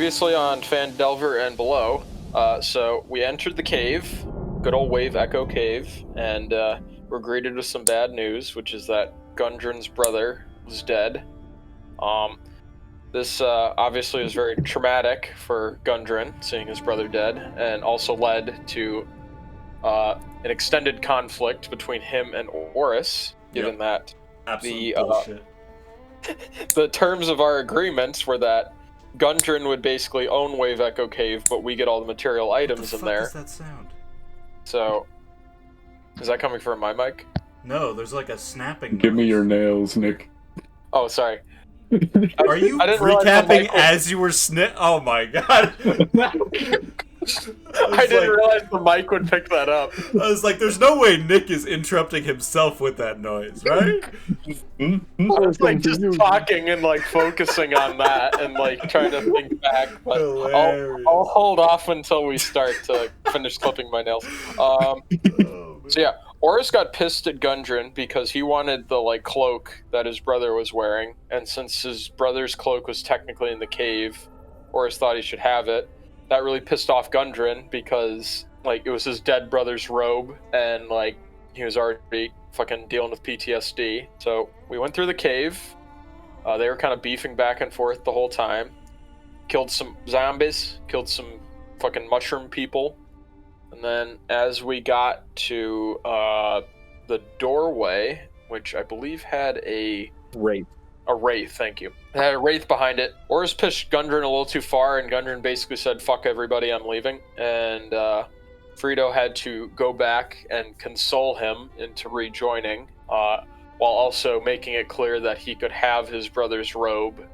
previously on Phandelver and below, so we entered the cave, good old Wave Echo Cave, and we're greeted with some bad news, which is that Gundren's brother was dead. This obviously was very traumatic for Gundren, seeing his brother dead, and also led to an extended conflict between him and Orris, given that Absolute bullshit. The terms of our agreements were that Gundren would basically own Wave Echo Cave, but we get all the material items in there. What the fuck does that sound? So, is that coming from my mic? No, there's like a snapping Give me noise. your nails, Nick. Oh, sorry. Are you recapping as you were Oh my god. I didn't realize the mic would pick that up. I was like, there's no way Nick is interrupting himself with that noise, right? I was like just talking and like focusing on that and like trying to think back, but I'll hold off until we start to finish clipping my nails. So yeah, Orris got pissed at Gundren because he wanted the like cloak that his brother was wearing, and since his brother's cloak was technically in the cave, Orris thought he should have it. That really pissed off Gundren because like it was his dead brother's robe, and like he was already fucking dealing with PTSD. So we went through the cave. They were kind of beefing back and forth the whole time. Killed some zombies, killed some fucking mushroom people. And then as we got to the doorway, which I believe had a Wraith. A wraith, thank you. It had a wraith behind it. Orris pushed Gundren a little too far, and Gundren basically said, "Fuck everybody, I'm leaving." And Frito had to go back and console him into rejoining, while also making it clear that he could have his brother's robe.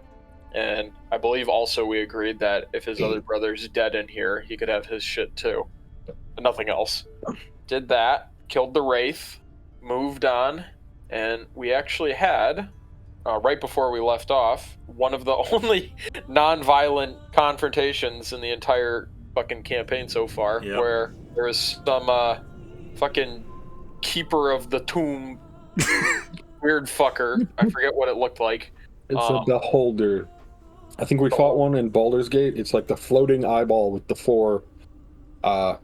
And I believe also we agreed that if his other brother's dead in here, he could have his shit too. But nothing else. Did that, killed the wraith, moved on, and we actually had... right before we left off, one of the only non-violent confrontations in the entire fucking campaign so far, where there was some fucking keeper of the tomb weird fucker. I forget what it looked like. It's a beholder. I think we fought one in Baldur's Gate. It's like the floating eyeball with the four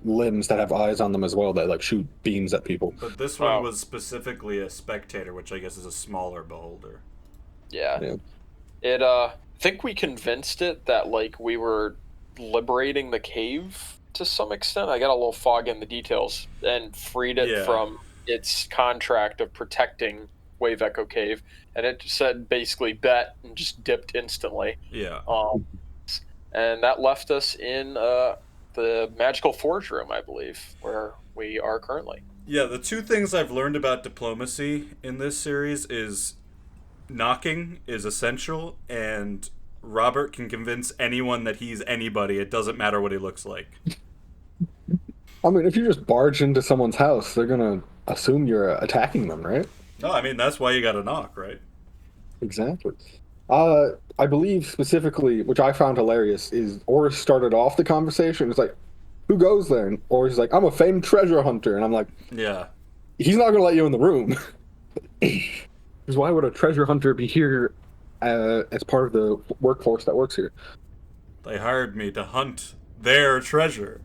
limbs that have eyes on them as well that like shoot beams at people. But this one was specifically a spectator, which I guess is a smaller beholder. Yeah. It, I think we convinced it that, like, we were liberating the cave to some extent. I got a little fog in the details and freed it from its contract of protecting Wave Echo Cave. And it said basically bet and just dipped instantly. Yeah. And that left us in the magical forge room, I believe, where we are currently. Yeah, the two things I've learned about diplomacy in this series is... knocking is essential, and Robert can convince anyone that he's anybody. It doesn't matter what he looks like. I mean, if you just barge into someone's house, they're gonna assume you're attacking them, right? No, I mean, that's why you gotta knock, right? Exactly. I believe specifically, which I found hilarious, is Orris started off the conversation. It's like, who goes there? And Orris is like, I'm a famed treasure hunter. And I'm like, yeah. He's not gonna let you in the room. Because why would a treasure hunter be here as part of the workforce that works here? They hired me to hunt their treasure.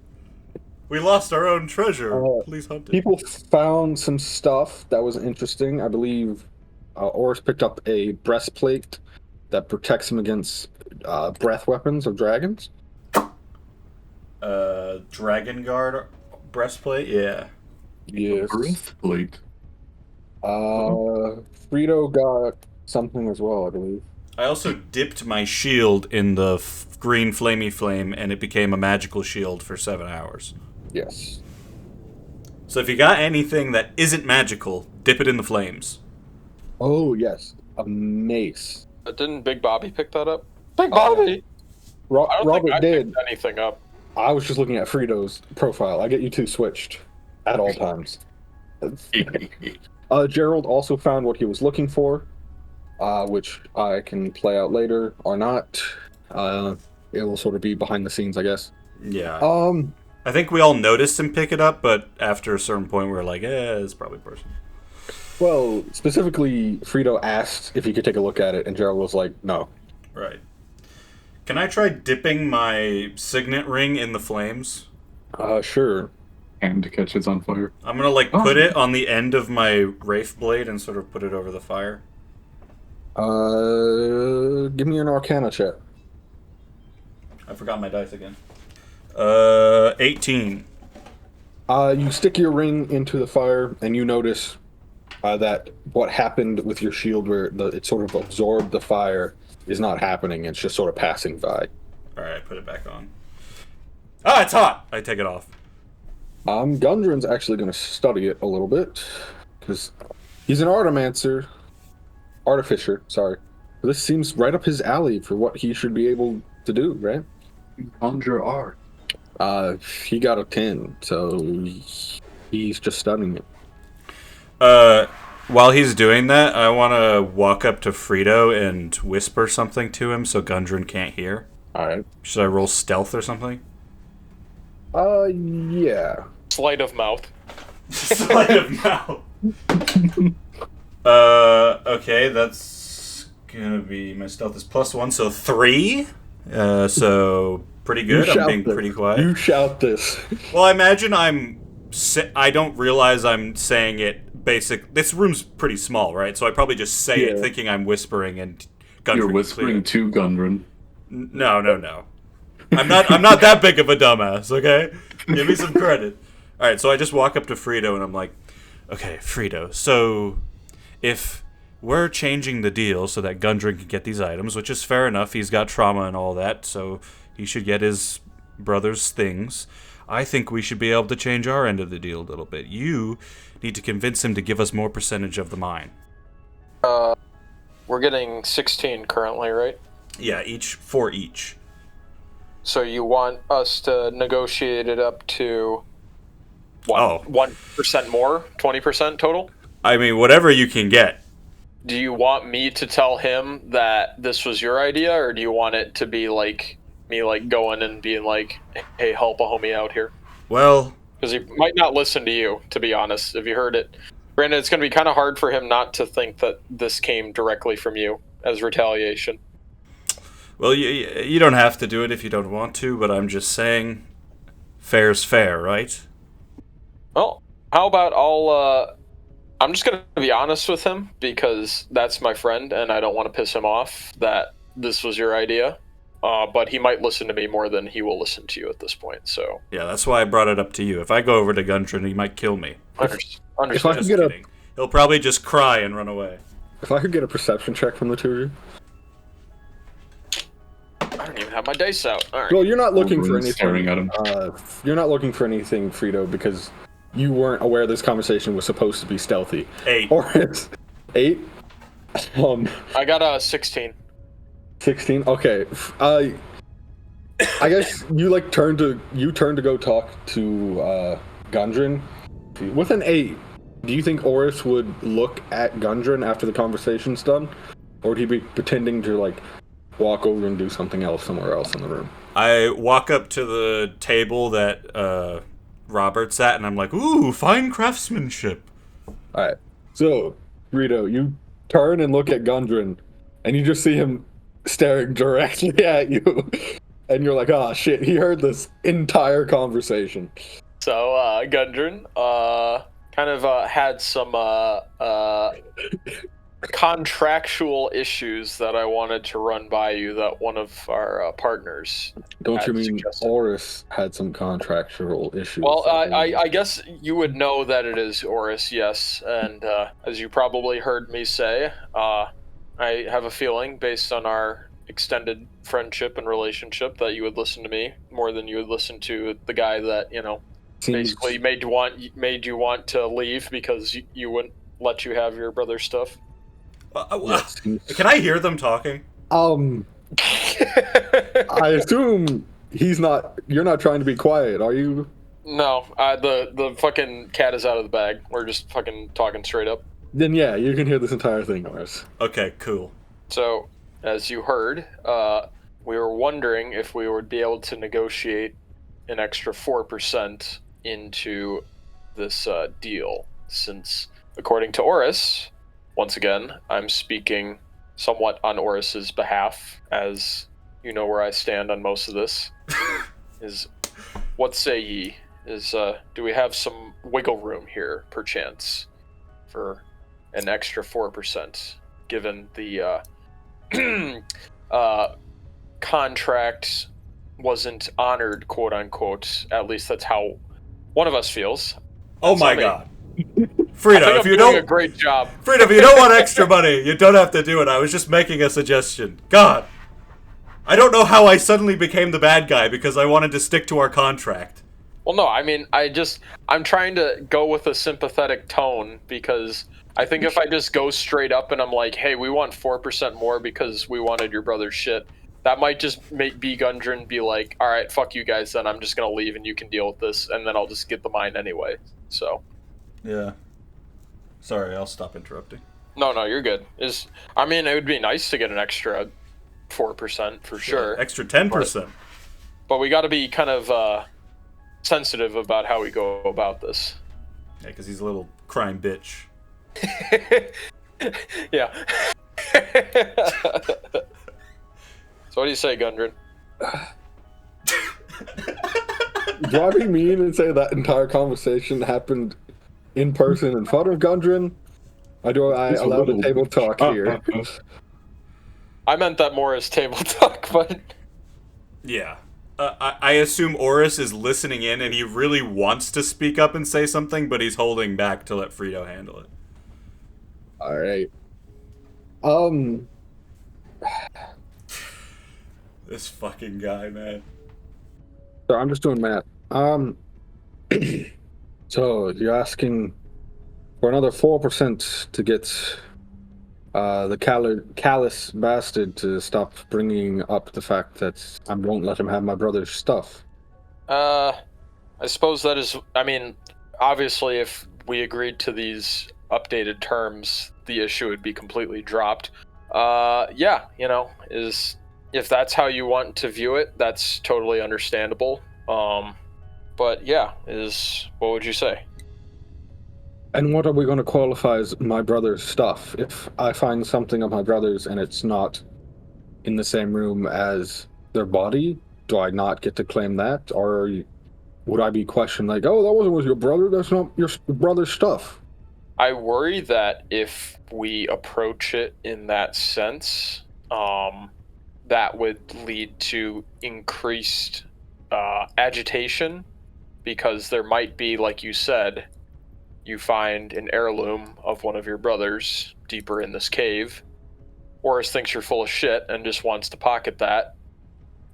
We lost our own treasure. Please hunt it. People found some stuff that was interesting. I believe Orris picked up a breastplate that protects him against breath weapons of dragons. Dragon Guard breastplate? Yeah. Yes. Breastplate. Frito got something as well, I believe. I also dipped my shield in the green flamey flame, and it became a magical shield for 7 hours. Yes. So if you got anything that isn't magical, dip it in the flames. Oh, yes. A mace. Didn't Big Bobby pick that up? Big Bobby! I don't Robert think I did. picked anything up. I was just looking at Frito's profile. I get you two switched at all times. Gerald also found what he was looking for, which I can play out later or not. It will sort of be behind the scenes, I guess. Yeah. I think we all noticed him pick it up, but after a certain point, we were like, it's probably personal. Well, specifically, Frito asked if he could take a look at it, and Gerald was like, no. Right. Can I try dipping my signet ring in the flames? Sure. And to catch it's on fire. I'm gonna put it on the end of my Wraith Blade and sort of put it over the fire. Give me an Arcana check. I forgot my dice again. 18. You stick your ring into the fire, and you notice that what happened with your shield, where it sort of absorbed the fire, is not happening. It's just sort of passing by. All right, I put it back on. Ah, it's hot! I take it off. Gundren's actually going to study it a little bit, because he's an artificer. This seems right up his alley for what he should be able to do, right? Conjure art. He got a 10, so he's just studying it. While he's doing that, I want to walk up to Frito and whisper something to him so Gundren can't hear. Alright. Should I roll stealth or something? Yeah. Sleight of mouth. Sleight of mouth. Okay, that's gonna be, my stealth is +1, so 3. So pretty good. I'm being pretty quiet. You shout this. Well, I imagine I don't realize I'm saying it basic. This room's pretty small, right? So I probably just say it thinking I'm whispering, and Gundren. You're whispering to Gundren. No. I'm not that big of a dumbass, okay? Give me some credit. Alright, so I just walk up to Frito and I'm like, okay, Frito, so if we're changing the deal so that Gundren can get these items, which is fair enough, he's got trauma and all that, so he should get his brother's things. I think we should be able to change our end of the deal a little bit. You need to convince him to give us more percentage of the mine. We're getting 16 currently, right? Yeah, for each. So you want us to negotiate it up to what, 1% more? 20% total? I mean, whatever you can get. Do you want me to tell him that this was your idea, or do you want it to be like me going and being like, hey, help a homie out here? Well, because he might not listen to you, to be honest, if you heard it. Granted, it's going to be kind of hard for him not to think that this came directly from you as retaliation. Well, you don't have to do it if you don't want to, but I'm just saying, fair's fair, right? Well, how about I'm just going to be honest with him, because that's my friend, and I don't want to piss him off that this was your idea. But he might listen to me more than he will listen to you at this point, so... Yeah, that's why I brought it up to you. If I go over to Gundren, he might kill me. If I could get He'll probably just cry and run away. If I could get a perception check from the two of you. I don't even have my dice out. All right. Well, you're not looking for anything. Staring at him. You're not looking for anything, Frito, because you weren't aware this conversation was supposed to be stealthy. 8. Or it's 8? I got a 16. 16? Okay. I guess you turn to go talk to Gundren. With an 8, do you think Orris would look at Gundren after the conversation's done? Or would he be pretending to walk over and do something else somewhere else in the room? I walk up to the table that Robert's at, and I'm like, ooh, fine craftsmanship. Alright. So, Rito, you turn and look at Gundren, and you just see him staring directly at you. And you're like, ah, shit, he heard this entire conversation. So, Gundren, kind of had some contractual issues that I wanted to run by you that one of our partners. Don't you mean suggested. Orris had some contractual issues? Well, I guess you would know that it is Orris, yes. And as you probably heard me say, I have a feeling, based on our extended friendship and relationship, that you would listen to me more than you would listen to the guy that, basically made you want to leave because you wouldn't let you have your brother's stuff. Can I hear them talking? I assume you're not trying to be quiet, are you? No, the fucking cat is out of the bag. We're just fucking talking straight up. Then yeah, you can hear this entire thing, Orris. Okay, cool. So, as you heard, we were wondering if we would be able to negotiate an extra 4% into this deal, since, according to Orris, once again, I'm speaking somewhat on Orris's behalf, as you know where I stand on most of this. Is what say ye? Do we have some wiggle room here, perchance, for an extra 4%, given the contract wasn't honored, quote unquote. At least that's how one of us feels. Oh my god. Frida, if you doing a great job. Frida, if you don't want extra money, you don't have to do it. I was just making a suggestion. God. I don't know how I suddenly became the bad guy because I wanted to stick to our contract. Well, no, I mean, I'm trying to go with a sympathetic tone because I think if I just go straight up and I'm like, hey, we want 4% more because we wanted your brother's shit, that might just make Gundren be like, all right, fuck you guys then, I'm just going to leave and you can deal with this, and then I'll just get the mine anyway, so. Yeah. Sorry, I'll stop interrupting. No, you're good. I mean, it would be nice to get an extra 4% for sure. Extra 10%. But we got to be kind of sensitive about how we go about this. Yeah, because he's a little crime bitch. Yeah. So what do you say, Gundren? Do I be mean and say that entire conversation happened in person in front of Gundren? I allow the table talk here? I meant that more as table talk, but... Yeah. I assume Orris is listening in and he really wants to speak up and say something, but he's holding back to let Frito handle it. Alright. This fucking guy, man. So I'm just doing math. So you're asking for another 4% to get the callous bastard to stop bringing up the fact that I won't let him have my brother's stuff. I suppose that is... I mean, obviously, if we agreed to these updated terms, the issue would be completely dropped. Yeah, if that's how you want to view it, that's totally understandable. But yeah, what would you say? And what are we going to qualify as my brother's stuff? If I find something of my brother's and it's not in the same room as their body, do I not get to claim that? Or would I be questioned like, oh, that wasn't with your brother, that's not your brother's stuff? I worry that if we approach it in that sense, that would lead to increased agitation, because there might be, like you said, you find an heirloom of one of your brothers deeper in this cave. Orris thinks you're full of shit and just wants to pocket that.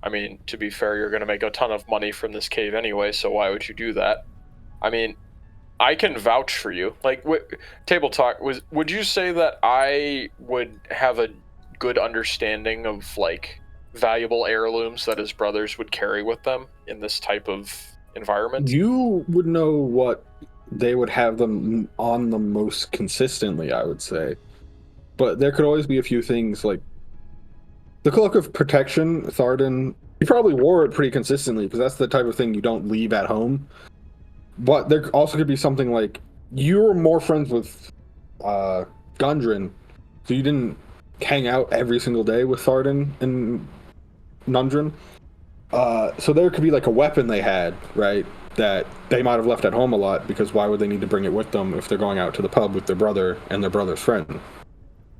I mean, to be fair, you're going to make a ton of money from this cave anyway, so why would you do that? I mean, I can vouch for you. Like, table talk, would you say that I would have a good understanding of, like, valuable heirlooms that his brothers would carry with them in this type of environment? You would know what they would have them on the most consistently, I would say. But there could always be a few things, like the Cloak of Protection, Thandem, he probably wore it pretty consistently, because that's the type of thing you don't leave at home. But there also could be something like, you were more friends with Gundren, so you didn't hang out every single day with Thandem and Gundren. So there could be like a weapon they had, right, that they might have left at home a lot, because why would they need to bring it with them if they're going out to the pub with their brother and their brother's friend?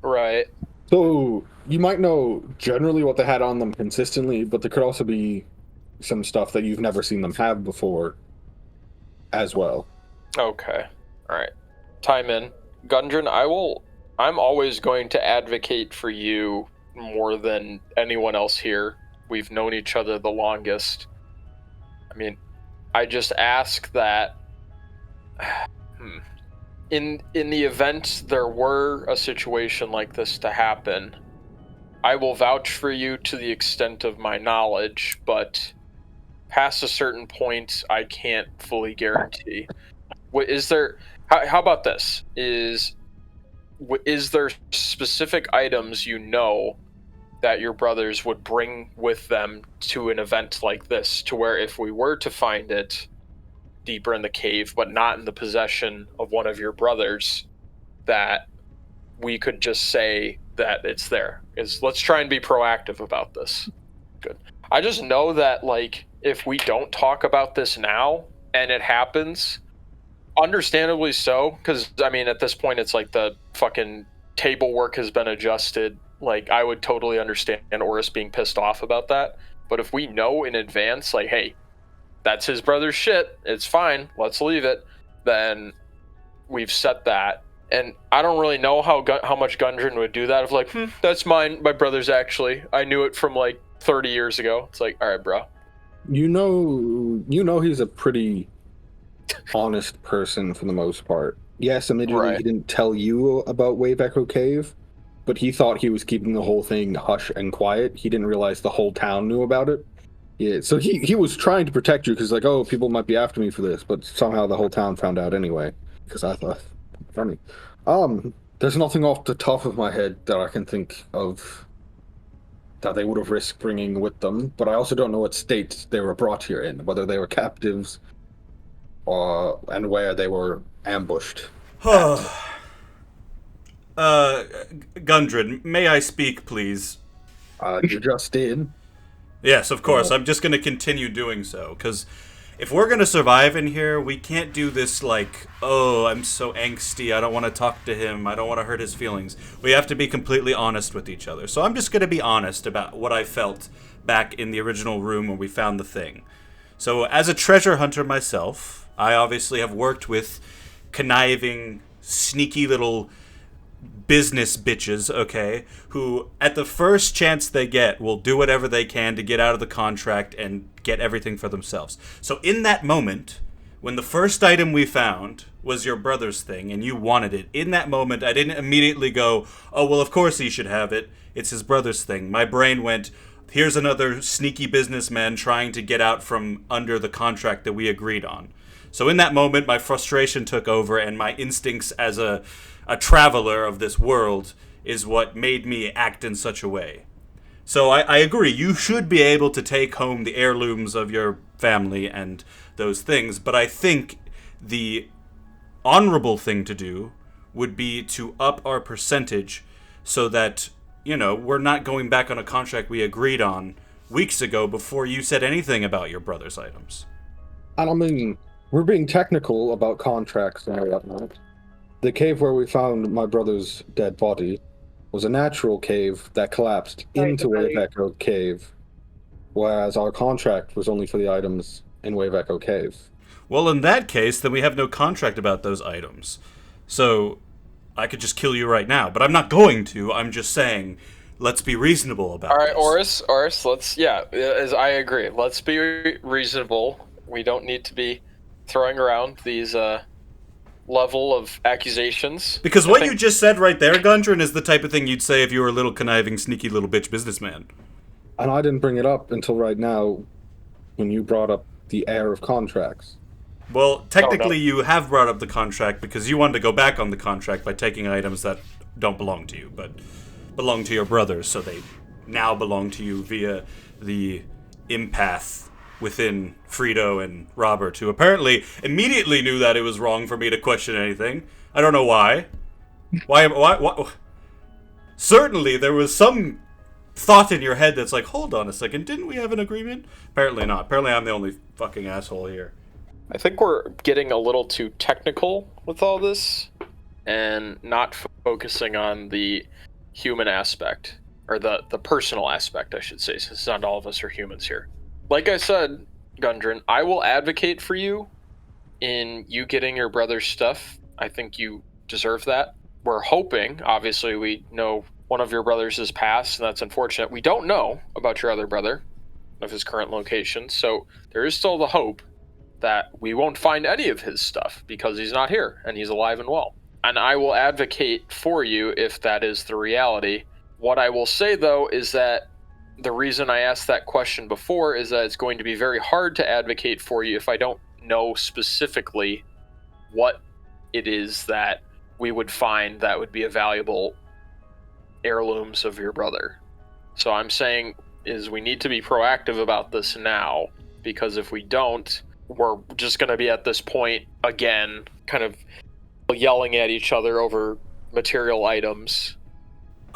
Right. So you might know generally what they had on them consistently, but there could also be some stuff that you've never seen them have before as well. Okay. All right. Time in. Gundren, I'm always going to advocate for you more than anyone else here. We've known each other the longest. I mean, I just ask that in the event there were a situation like this to happen, I will vouch for you to the extent of my knowledge, but past a certain point, I can't fully guarantee. How about this? Is there specific items you know that your brothers would bring with them to an event like this, to where if we were to find it deeper in the cave, but not in the possession of one of your brothers, that we could just say that it's there? Let's try and be proactive about this. good. I just know that, like, if we don't talk about this now and it happens, understandably so, because, I mean, at this point, it's like the fucking table work has been adjusted. Like, I would totally understand Orris being pissed off about that. But if we know in advance, like, hey, that's his brother's shit, it's fine, let's leave it, then we've set that. And I don't really know how much Gundren would do that. Of like, that's mine, my brother's actually. I knew it from like 30 years ago. It's like, all right, bro. You know he's a pretty honest person for the most part. Yes, admittedly, Right. He didn't tell you about Wave Echo Cave, but he thought he was keeping the whole thing hush and quiet. He didn't realize the whole town knew about it. Yeah, so he was trying to protect you because, like, oh, people might be after me for this, but somehow the whole town found out anyway. Because I thought, funny. There's nothing off the top of my head that I can think of that they would have risked bringing with them, but I also don't know what state they were brought here in, whether they were captives, and where they were ambushed. Gundren, may I speak, please? You just did. Yes, of course. I'm just going to continue doing so, because if we're going to survive in here, we can't do this like, oh, I'm so angsty, I don't want to talk to him, I don't want to hurt his feelings. We have to be completely honest with each other. So I'm just going to be honest about what I felt back in the original room when we found the thing. So as a treasure hunter myself, I obviously have worked with conniving, sneaky little business bitches, okay, who at the first chance they get will do whatever they can to get out of the contract and get everything for themselves. So in that moment, when the first item we found was your brother's thing and you wanted it, in that moment I didn't immediately go, oh, well, of course he should have it, it's his brother's thing. My brain went, here's another sneaky businessman trying to get out from under the contract that we agreed on. So in that moment, my frustration took over, and my instincts as a traveler of this world is what made me act in such a way. So I agree, you should be able to take home the heirlooms of your family and those things, but I think the honorable thing to do would be to up our percentage so that, you know, we're not going back on a contract we agreed on weeks ago before you said anything about your brother's items. And I mean, we're being technical about contracts and whatnot. The cave where we found my brother's dead body was a natural cave that collapsed into Wave Echo Cave, whereas our contract was only for the items in Wave Echo Cave. Well, in that case, then we have no contract about those items. So I could just kill you right now, but I'm not going to. I'm just saying, let's be reasonable about All right, this. Orris, let's, as I agree, let's be reasonable. We don't need to be throwing around these level of accusations. Because what you just said right there, Gundren, is the type of thing you'd say if you were a little conniving, sneaky little bitch businessman. And I didn't bring it up until right now when you brought up the heir of contracts. Well, technically you have brought up the contract because you wanted to go back on the contract by taking items that don't belong to you, but belong to your brothers, so they now belong to you via the empath within Frito and Robert, who apparently immediately knew that it was wrong for me to question anything. I don't know why. Why? Certainly there was some thought in your head that's like, hold on a second, didn't we have an agreement? Apparently not. Apparently I'm the only fucking asshole here. I think we're getting a little too technical with all this and not focusing on the human aspect, or the personal aspect, I should say, since not all of us are humans here. Like I said, Gundren, I will advocate for you in you getting your brother's stuff. I think you deserve that. We're hoping, obviously, we know one of your brothers is passed, and that's unfortunate. We don't know about your other brother, of his current location, so there is still the hope that we won't find any of his stuff because he's not here, and he's alive and well. And I will advocate for you if that is the reality. What I will say, though, is that the reason I asked that question before is that it's going to be very hard to advocate for you if I don't know specifically what it is that we would find that would be a valuable heirlooms of your brother. So I'm saying is we need to be proactive about this now, because if we don't, we're just going to be at this point again, kind of yelling at each other over material items.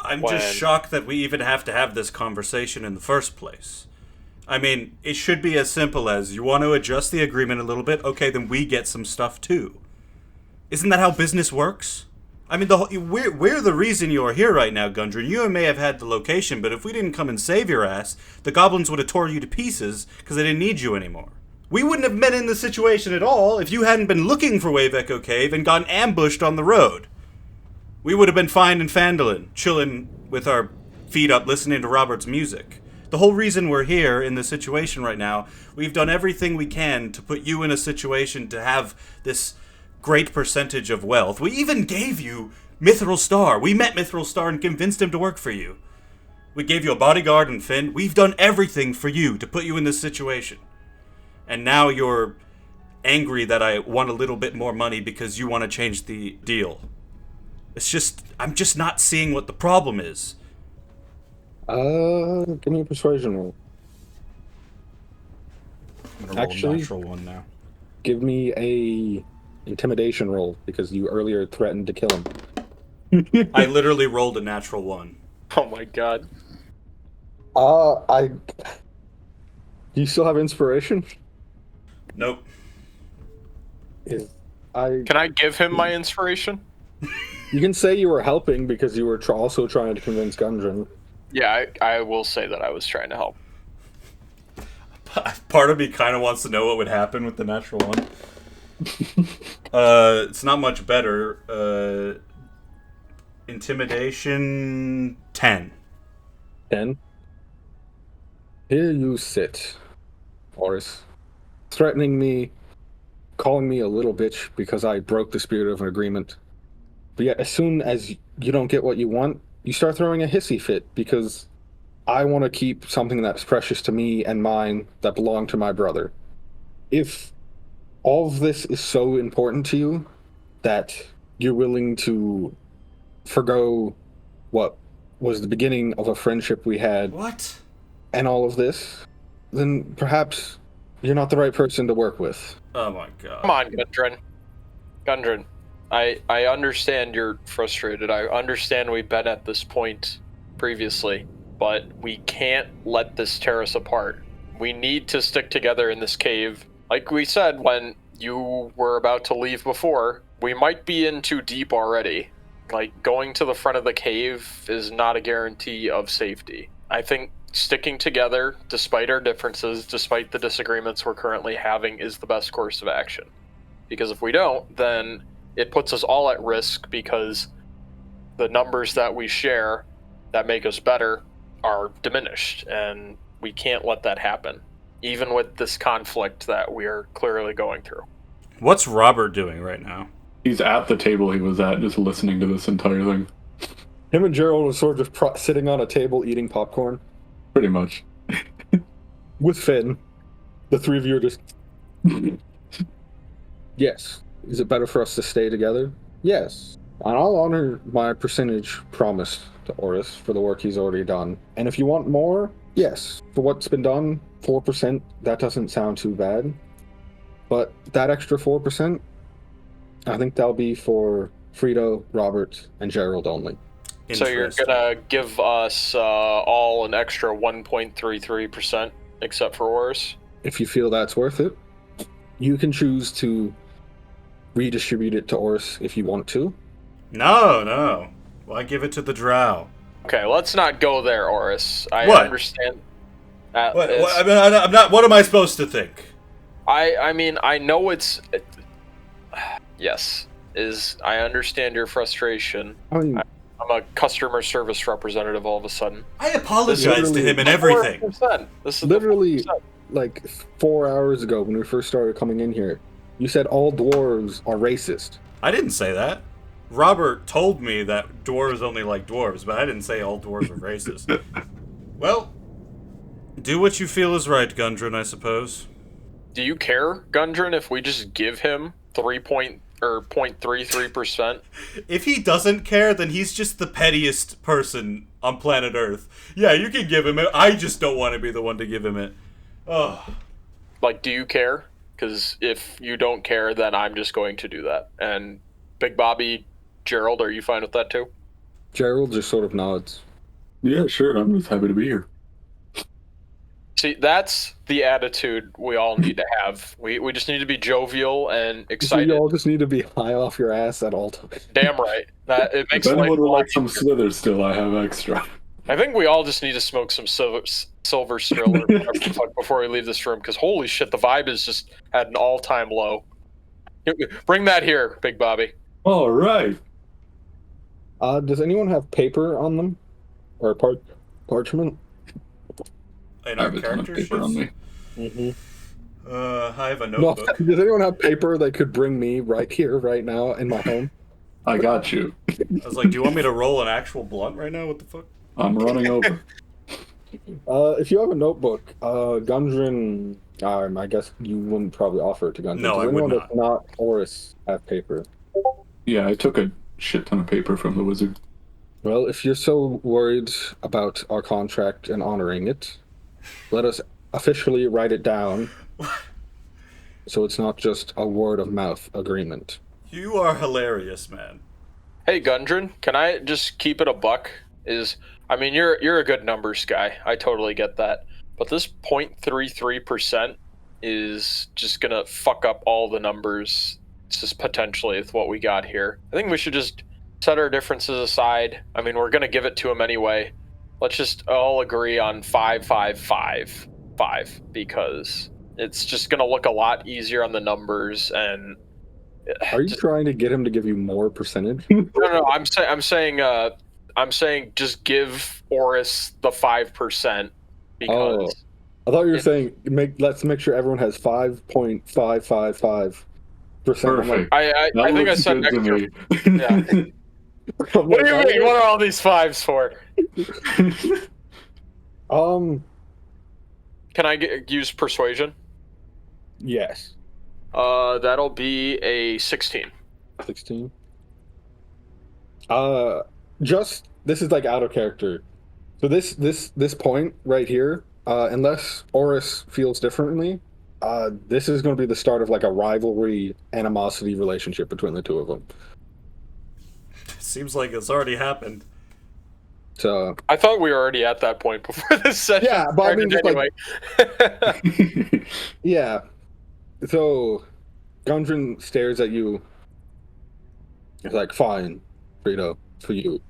I'm just shocked that we even have to have this conversation in the first place. I mean, it should be as simple as, you want to adjust the agreement a little bit? Okay, then we get some stuff too. Isn't that how business works? I mean, we're the reason you're here right now, Gundren. You may have had the location, but if we didn't come and save your ass, the goblins would have tore you to pieces because they didn't need you anymore. We wouldn't have been in this situation at all if you hadn't been looking for Wave Echo Cave and gotten ambushed on the road. We would have been fine in Phandelver, chilling with our feet up, listening to Robert's music. The whole reason we're here in this situation right now, we've done everything we can to put you in a situation to have this great percentage of wealth. We even gave you Mithril Star. We met Mithril Star and convinced him to work for you. We gave you a bodyguard and Finn. We've done everything for you to put you in this situation. And now you're angry that I want a little bit more money because you want to change the deal. It's just, I'm just not seeing what the problem is. Give me a persuasion roll. I'm gonna roll a natural one now. Give me a intimidation roll, because you earlier threatened to kill him. I literally rolled a natural one. Oh my god. Do you still have inspiration? Nope. Can I give him my inspiration? You can say you were helping because you were also trying to convince Gundren. Yeah, I will say that I was trying to help. Part of me kind of wants to know what would happen with the natural one. It's not much better. Intimidation 10. 10? Here you sit, Orris, threatening me, calling me a little bitch because I broke the spirit of an agreement. But yet, as soon as you don't get what you want, you start throwing a hissy fit because I want to keep something that's precious to me and mine that belong to my brother. If all of this is so important to you that you're willing to forgo what was the beginning of a friendship we had, what? And all of this, then perhaps you're not the right person to work with. Oh my god. Come on, Gundren. Gundren, I understand you're frustrated. I understand we've been at this point previously, but we can't let this tear us apart. We need to stick together in this cave. Like we said when you were about to leave before, we might be in too deep already. Like, going to the front of the cave is not a guarantee of safety. I think sticking together, despite our differences, despite the disagreements we're currently having, is the best course of action. Because if we don't, then it puts us all at risk because the numbers that we share that make us better are diminished, and we can't let that happen, even with this conflict that we're clearly going through. What's Robert doing right now? He's at the table he was at, just listening to this entire thing. Him and Gerald are sort of sitting on a table eating popcorn. Pretty much. With Finn. The three of you are just... Yes. Is it better for us to stay together? Yes. And I'll honor my percentage promise to Orris for the work he's already done. And if you want more, yes. For what's been done, 4%, that doesn't sound too bad. But that extra 4%, I think that'll be for Frito, Robert, and Gerald only. So you're gonna give us all an extra 1.33%, except for Orris? If you feel that's worth it, you can choose to redistribute it to Orris if you want to. No. Why give it to the drow? Okay, let's not go there, Orris. I What? understand. What? I mean, I'm not. What am I supposed to think? I mean, I know it's... Yes, I understand your frustration. I'm a customer service representative all of a sudden. I apologize to him and everything. 4%. This is literally, like 4 hours ago when we first started coming in here, you said all dwarves are racist. I didn't say that. Robert told me that dwarves only like dwarves, but I didn't say all dwarves are racist. Well, do what you feel is right, Gundren, I suppose. Do you care, Gundren, if we just give him 0.33%? If he doesn't care, then he's just the pettiest person on planet Earth. Yeah, you can give him it. I just don't want to be the one to give him it. Oh. Like, do you care? Because if you don't care, then I'm just going to do that. And Big Bobby, Gerald, are you fine with that too? Gerald just sort of nods. Yeah, sure. I'm just happy to be here. See, that's the attitude we all need to have. We just need to be jovial and excited. So you all just need to be high off your ass at all times. Damn right. It makes If anyone life would a lot like some easier. Slither still, I have extra. I think we all just need to smoke some silver strill or whatever the fuck before we leave this room, because holy shit, the vibe is just at an all-time low. Bring that here, Big Bobby. All right. Does anyone have paper on them? Or parchment? In I our have a ton of character paper on me. Mm-hmm. I have a No, notebook. does anyone have paper they could bring me right here, right now, in my home? I got you. I was like, do you want me to roll an actual blunt right now? What the fuck? I'm running over. If you have a notebook, Gundren, I guess you wouldn't probably offer it to Gundren. No, Does I would anyone not. that's not Orris have paper? Yeah, I took a shit ton of paper from the wizard. Well, if you're so worried about our contract and honoring it, let us officially write it down so it's not just a word of mouth agreement. You are hilarious, man. Hey, Gundren, can I just keep it a buck? I mean, you're a good numbers guy. I totally get that. But this 0.33% is just gonna fuck up all the numbers. It's just potentially with what we got here. I think we should just set our differences aside. I mean, we're gonna give it to him anyway. Let's just all agree on 5, 5, 5, 5, because it's just gonna look a lot easier on the numbers. And Are you trying to get him to give you more percentage? no, I'm saying just give Orris the 5% because I thought you were saying let's make sure everyone has 5.555%. Perfect. I think I said good to extra. me. Yeah. What do you mean? What are all these 5s for? Can I use persuasion? Yes. That'll be a 16. 16. This is like out of character. So this point right here, unless Orris feels differently, this is going to be the start of like a rivalry, animosity relationship between the two of them. Seems like it's already happened. So I thought we were already at that point before this session. Yeah, but I mean, started just anyway. yeah. So Gundren stares at you. He's like, "Fine, Frito, for you.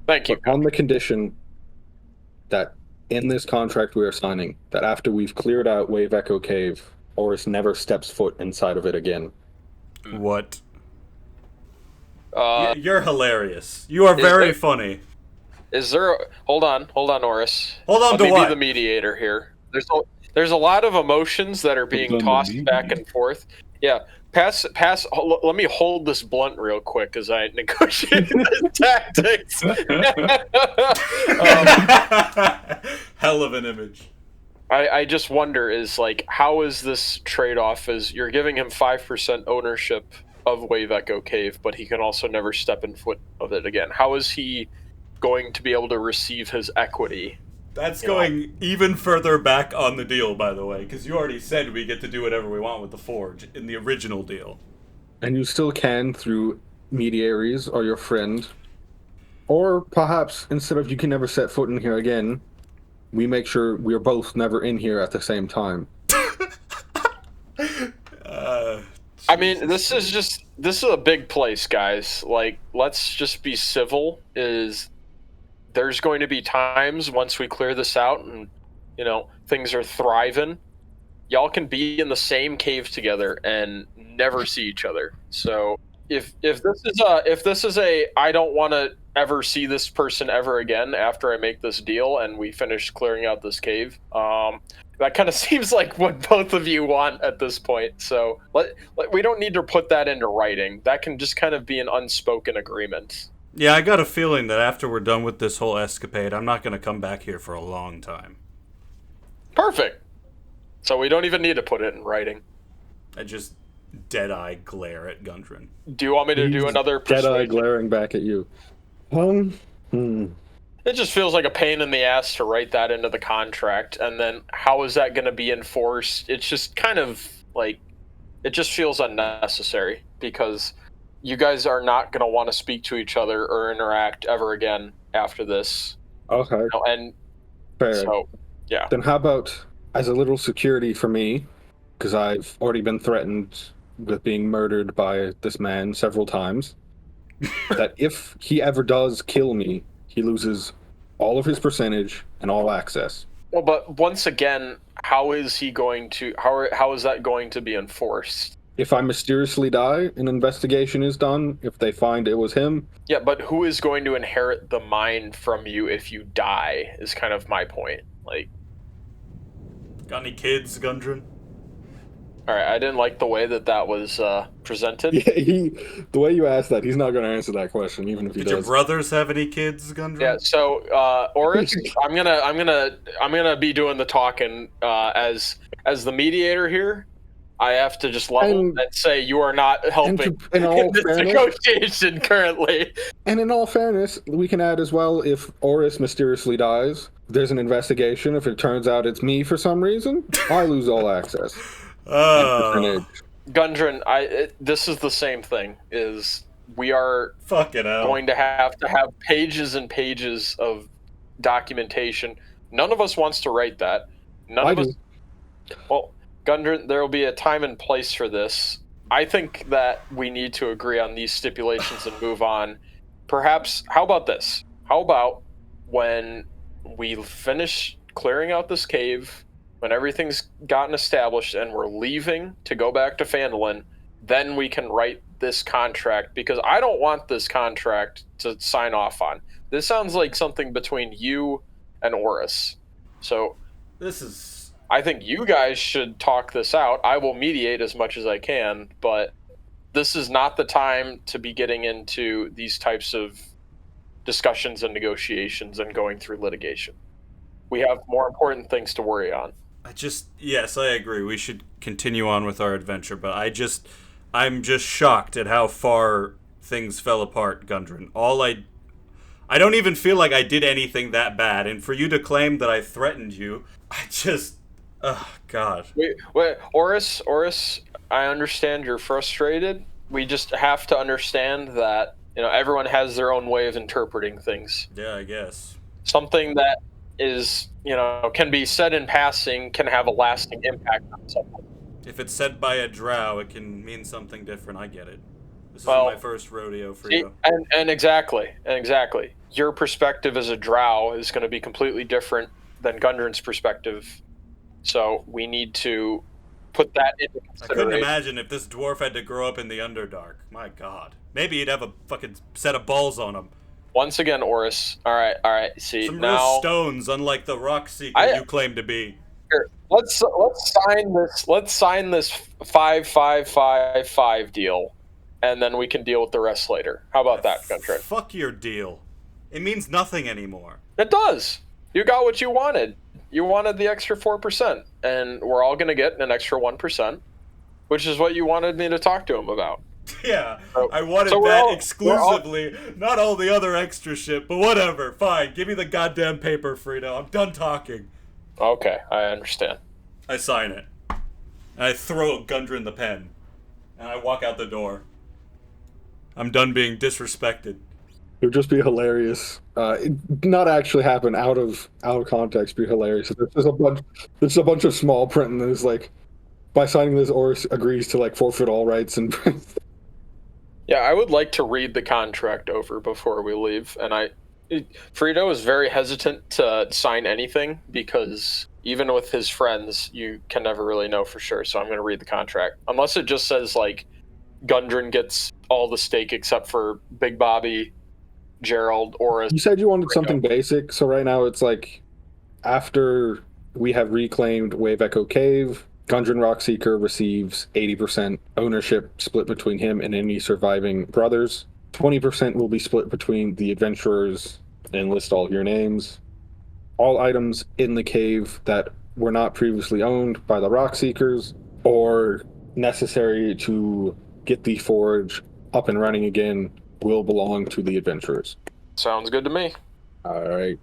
Thank you. But on the condition that in this contract we are signing, that after we've cleared out Wave Echo Cave, Orris never steps foot inside of it again." What? You're hilarious. You are very funny. Is there? Hold on, Orris. Hold on Let to me what? be the mediator here. There's a lot of emotions that are being tossed back and forth. Yeah, pass. Let me hold this blunt real quick as I negotiate this tactics. Hell of an image. I just wonder is like, how is this trade-off? Is you're giving him 5% ownership of Wave Echo Cave, but he can also never step in foot of it again. How is he going to be able to receive his equity? That's going even further back on the deal, by the way, because you already said we get to do whatever we want with the Forge in the original deal. And you still can through mediaries or your friend. Or perhaps, instead of you can never set foot in here again, we make sure we're both never in here at the same time. I mean, this is a big place, guys. Like, let's just be civil. There's going to be times once we clear this out and, things are thriving. Y'all can be in the same cave together and never see each other. So if this is a I don't want to ever see this person ever again after I make this deal and we finish clearing out this cave, that kind of seems like what both of you want at this point. So we don't need to put that into writing. That can just kind of be an unspoken agreement. Yeah, I got a feeling that after we're done with this whole escapade, I'm not going to come back here for a long time. Perfect. So we don't even need to put it in writing. I just dead-eye glare at Gundren. Do you want me to do another persuasion? Dead-eye glaring back at you. It just feels like a pain in the ass to write that into the contract, and then how is that going to be enforced? It's just kind of like, it just feels unnecessary, because you guys are not going to want to speak to each other or interact ever again after this. Okay. And Fair. so Yeah. Then how about, as a little security for me, because I've already been threatened with being murdered by this man several times, that if he ever does kill me, he loses all of his percentage and all access. Well, but once again, how is he going to? How is that going to be enforced? If I mysteriously die, an investigation is done. If they find it was him, Yeah, but who is going to inherit the mind from you if you die? Is kind of my point. Like, got any kids, Gundren? all right, I didn't like the way that was presented. yeah, the way you asked that, he's not going to answer that question, even if he Did does. your brothers have any kids, Gundren? Yeah. So, Orris, I'm gonna be doing the talking as the mediator here. I have to just level and say you are not helping in this negotiation currently. And in all fairness, we can add as well, if Orris mysteriously dies, there's an investigation. If it turns out it's me for some reason, I lose all access. Gundren, this is the same thing. Is we are going to have pages and pages of documentation. None of us wants to write that. None of us. Well, Gundren, there will be a time and place for this. I think that we need to agree on these stipulations and move on. Perhaps, how about this? How about when we finish clearing out this cave, when everything's gotten established and we're leaving to go back to Phandelver, then we can write this contract, because I don't want this contract to sign off on. This sounds like something between you and Orris. So I think you guys should talk this out. I will mediate as much as I can, but this is not the time to be getting into these types of discussions and negotiations and going through litigation. We have more important things to worry on. Yes, I agree. We should continue on with our adventure, but I'm just shocked at how far things fell apart, Gundren. I don't even feel like I did anything that bad, and for you to claim that I threatened you, oh, God. Wait, Orris, I understand you're frustrated. We just have to understand that, everyone has their own way of interpreting things. Yeah, I guess. Something that is, can be said in passing can have a lasting impact on someone. If it's said by a drow, it can mean something different. I get it. This is my first rodeo for you. And exactly. Your perspective as a drow is going to be completely different than Gundren's perspective. So we need to put that into consideration. I couldn't imagine if this dwarf had to grow up in the Underdark. My God. Maybe he'd have a fucking set of balls on him. Once again, Orris. All right. See, some now real stones, unlike the Rockseeker you claim to be. Here, let's sign this. Let's sign this 5-5-5-5 deal, and then we can deal with the rest later. How about that, Gundren? Fuck your deal. It means nothing anymore. It does. You got what you wanted. You wanted the extra 4%, and we're all going to get an extra 1%, which is what you wanted me to talk to him about. Yeah, I wanted that exclusively, not all the other extra shit, but whatever, fine. Give me the goddamn paper, Frito. I'm done talking. Okay, I understand. I sign it. And I throw Gundren the pen. And I walk out the door. I'm done being disrespected. It would just be hilarious. Not actually happen out of context. Be hilarious. There's a bunch of small print, and there's like, by signing this, Orris agrees to forfeit all rights and. Yeah, I would like to read the contract over before we leave, and Frito is very hesitant to sign anything because even with his friends, you can never really know for sure. So I'm going to read the contract, unless it just says Gundren gets all the stake except for Big Bobby, Gerald, Orris. You said you wanted something basic, so right now it's after we have reclaimed Wave Echo Cave, Gundren Rockseeker receives 80% ownership split between him and any surviving brothers. 20% will be split between the adventurers, and list all your names. All items in the cave that were not previously owned by the Rockseekers or necessary to get the forge up and running again will belong to the adventurers. Sounds good to me. All right.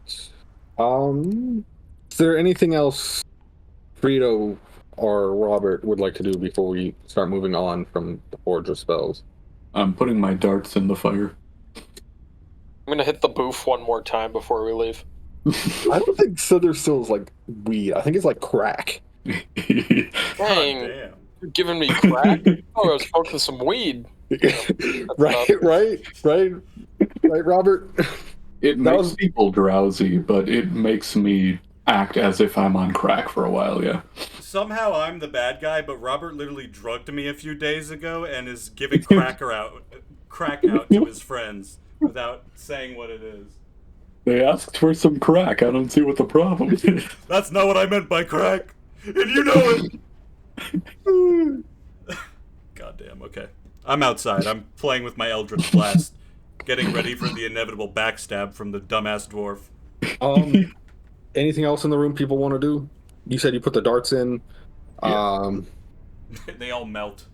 Is there anything else Frito or Robert would like to do before we start moving on from the Forge of Spells? I'm putting my darts in the fire. I'm going to hit the booth one more time before we leave. I don't think Silverstill is like weed. I think it's like crack. Dang, Damn. you're giving me crack? Oh, I was smoking some weed. Right, Robert. It makes people drowsy, but it makes me act as if I'm on crack for a while, yeah. Somehow I'm the bad guy, but Robert literally drugged me a few days ago and is giving crack out to his friends without saying what it is. They asked for some crack. I don't see what the problem is. That's not what I meant by crack, and you know it. Goddamn. Okay, I'm outside. I'm playing with my Eldritch Blast, getting ready for the inevitable backstab from the dumbass dwarf. Anything else in the room people want to do? You said you put the darts in. Yeah. They all melt.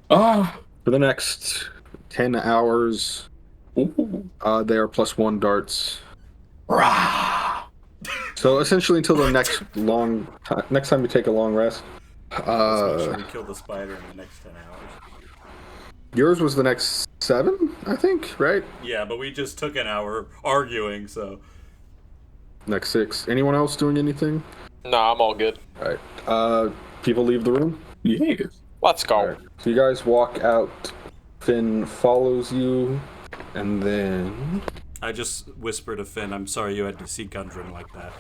For the next 10 hours, they are +1 darts. Rah! So essentially until the next time you take a long rest. Let's make sure we kill the spider in the next 10 hours. Yours was the next 7, I think, right? Yeah, but we just took an hour arguing, so... Next 6. Anyone else doing anything? Nah, I'm all good. Alright. People leave the room? Yes. Let's go. Right. So you guys walk out. Finn follows you, and then... I just whispered to Finn, I'm sorry you had to see Gundren like that.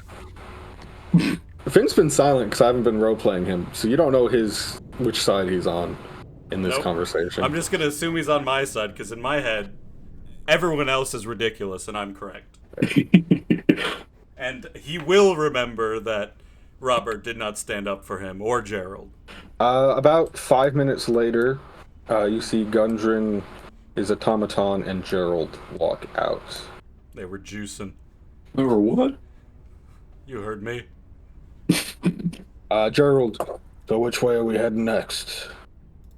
Finn's been silent because I haven't been role-playing him, so you don't know which side he's on in this conversation. I'm just gonna assume he's on my side, because in my head, everyone else is ridiculous, and I'm correct. And he will remember that Robert did not stand up for him, or Gerald. About 5 minutes later, you see Gundren, his automaton, and Gerald walk out. They were juicing. They were what? You heard me. Gerald, so which way are we heading next?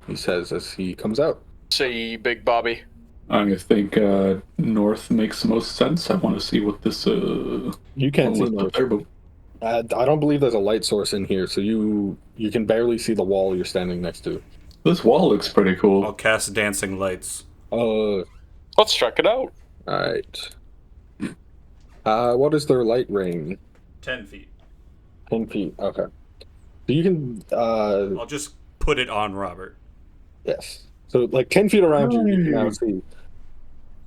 He says as he comes out. See, Big Bobby. I think north makes the most sense. I want to see what this. You can't see north. There, but... I don't believe there's a light source in here, so you can barely see the wall you're standing next to. This wall looks pretty cool. I'll cast dancing lights. Let's check it out. Alright. What is their light range? 10 feet. 10 feet, okay. So you can, I'll just put it on Robert. Yes. So, like, 10 feet around you can now see.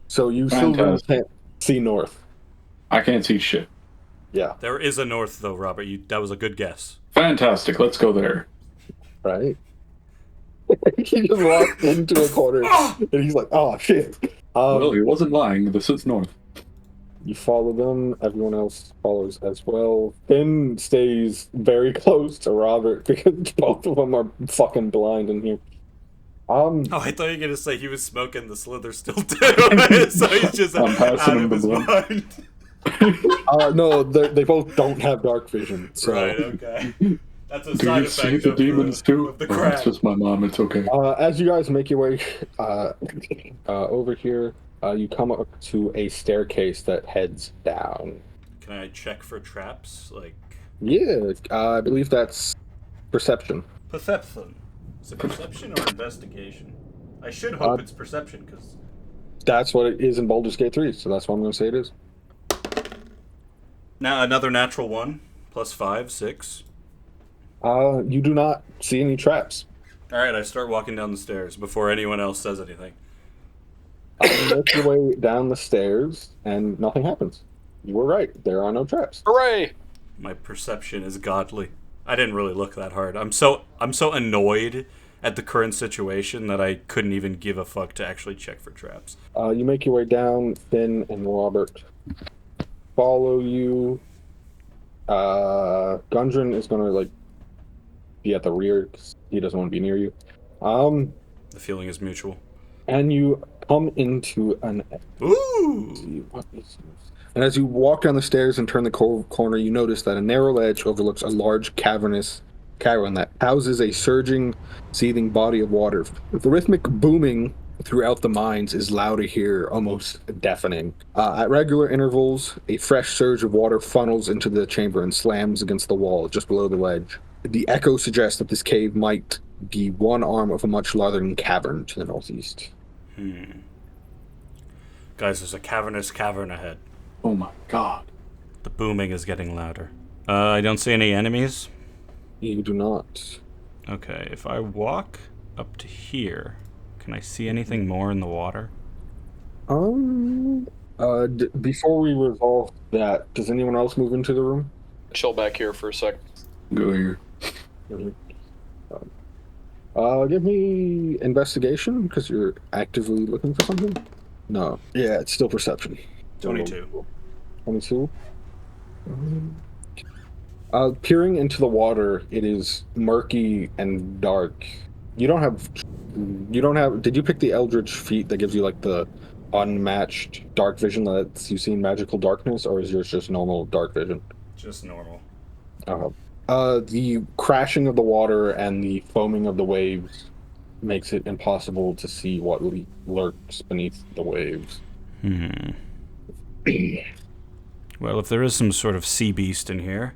So you still can't see north. I can't see shit. Yeah. There is a north, though, Robert. That was a good guess. Fantastic. Let's go there. Right? He just walked into a corner, and he's like, oh, shit. Well, he wasn't lying. This is north. You follow them. Everyone else follows as well. Finn stays very close to Robert because both of them are fucking blind in here. Oh, I thought you were going to say he was smoking the slither still too. So he's just out of his mind. No, they both don't have dark vision. So. Right, okay. That's a Do side you effect see the demons too? of the Oh, crack. it's just my mom. It's okay. As you guys make your way over here, you come up to a staircase that heads down. Can I check for traps? Yeah, I believe that's perception. Perception. Is it perception or investigation? I should hope it's perception, because... That's what it is in Baldur's Gate 3, so that's what I'm going to say it is. Now, another natural 1, plus 5, 6. You do not see any traps. Alright, I start walking down the stairs before anyone else says anything. You make your way down the stairs, and nothing happens. You were right. There are no traps. Hooray! My perception is godly. I didn't really look that hard. I'm so annoyed at the current situation that I couldn't even give a fuck to actually check for traps. You make your way down. Finn and Robert follow you. Gundren is going to be at the rear because he doesn't want to be near you. The feeling is mutual. And you come into an... Ooh! And as you walk down the stairs and turn the corner, you notice that a narrow ledge overlooks a large cavernous cavern that houses a surging, seething body of water. The rhythmic booming throughout the mines is loud to hear, almost deafening. At regular intervals, a fresh surge of water funnels into the chamber and slams against the wall just below the ledge. The echo suggests that this cave might be one arm of a much larger cavern to the northeast. Guys, there's a cavernous cavern ahead. Oh my god. The booming is getting louder. I don't see any enemies. You do not. Okay, if I walk up to here, can I see anything more in the water? Before we resolve that, does anyone else move into the room? Chill back here for a sec. Go here. Give me investigation, because you're actively looking for something. No. Yeah, it's still perception. 22. 22? Peering into the water, it is murky and dark. You don't have... Did you pick the Eldritch feat that gives you, like, the unmatched dark vision that lets you see in magical darkness, or is yours just normal dark vision? Just normal. The crashing of the water and the foaming of the waves makes it impossible to see what lurks beneath the waves. Well, if there is some sort of sea beast in here,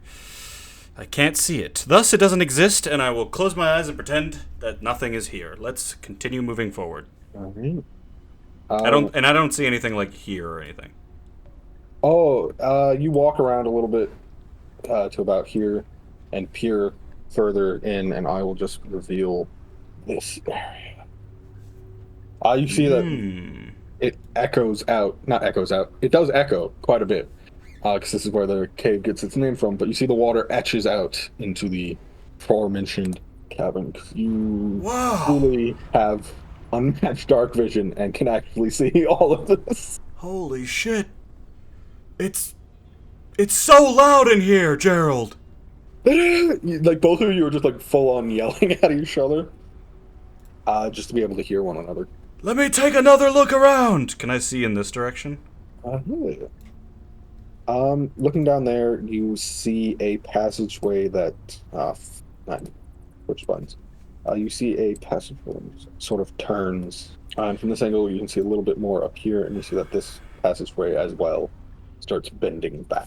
I can't see it. Thus, it doesn't exist, and I will close my eyes and pretend that nothing is here. Let's continue moving forward. All right. I don't see anything like here or anything. You walk around a little bit to about here and peer further in, and I will just reveal this area. You see that it echoes out. Not echoes out. It does echo quite a bit, because this is where the cave gets its name from. But you see the water etches out into the aforementioned cavern. You truly have unmatched dark vision and can actually see all of this. Holy shit! It's so loud in here, Gerald. Like, both of you are just like full on yelling at each other, just to be able to hear one another. Let me take another look around. Can I see in this direction? Looking down there, you see a passageway that which buttons? You see a passageway that sort of turns, and from this angle you can see a little bit more up here, and you see that this passageway as well starts bending back.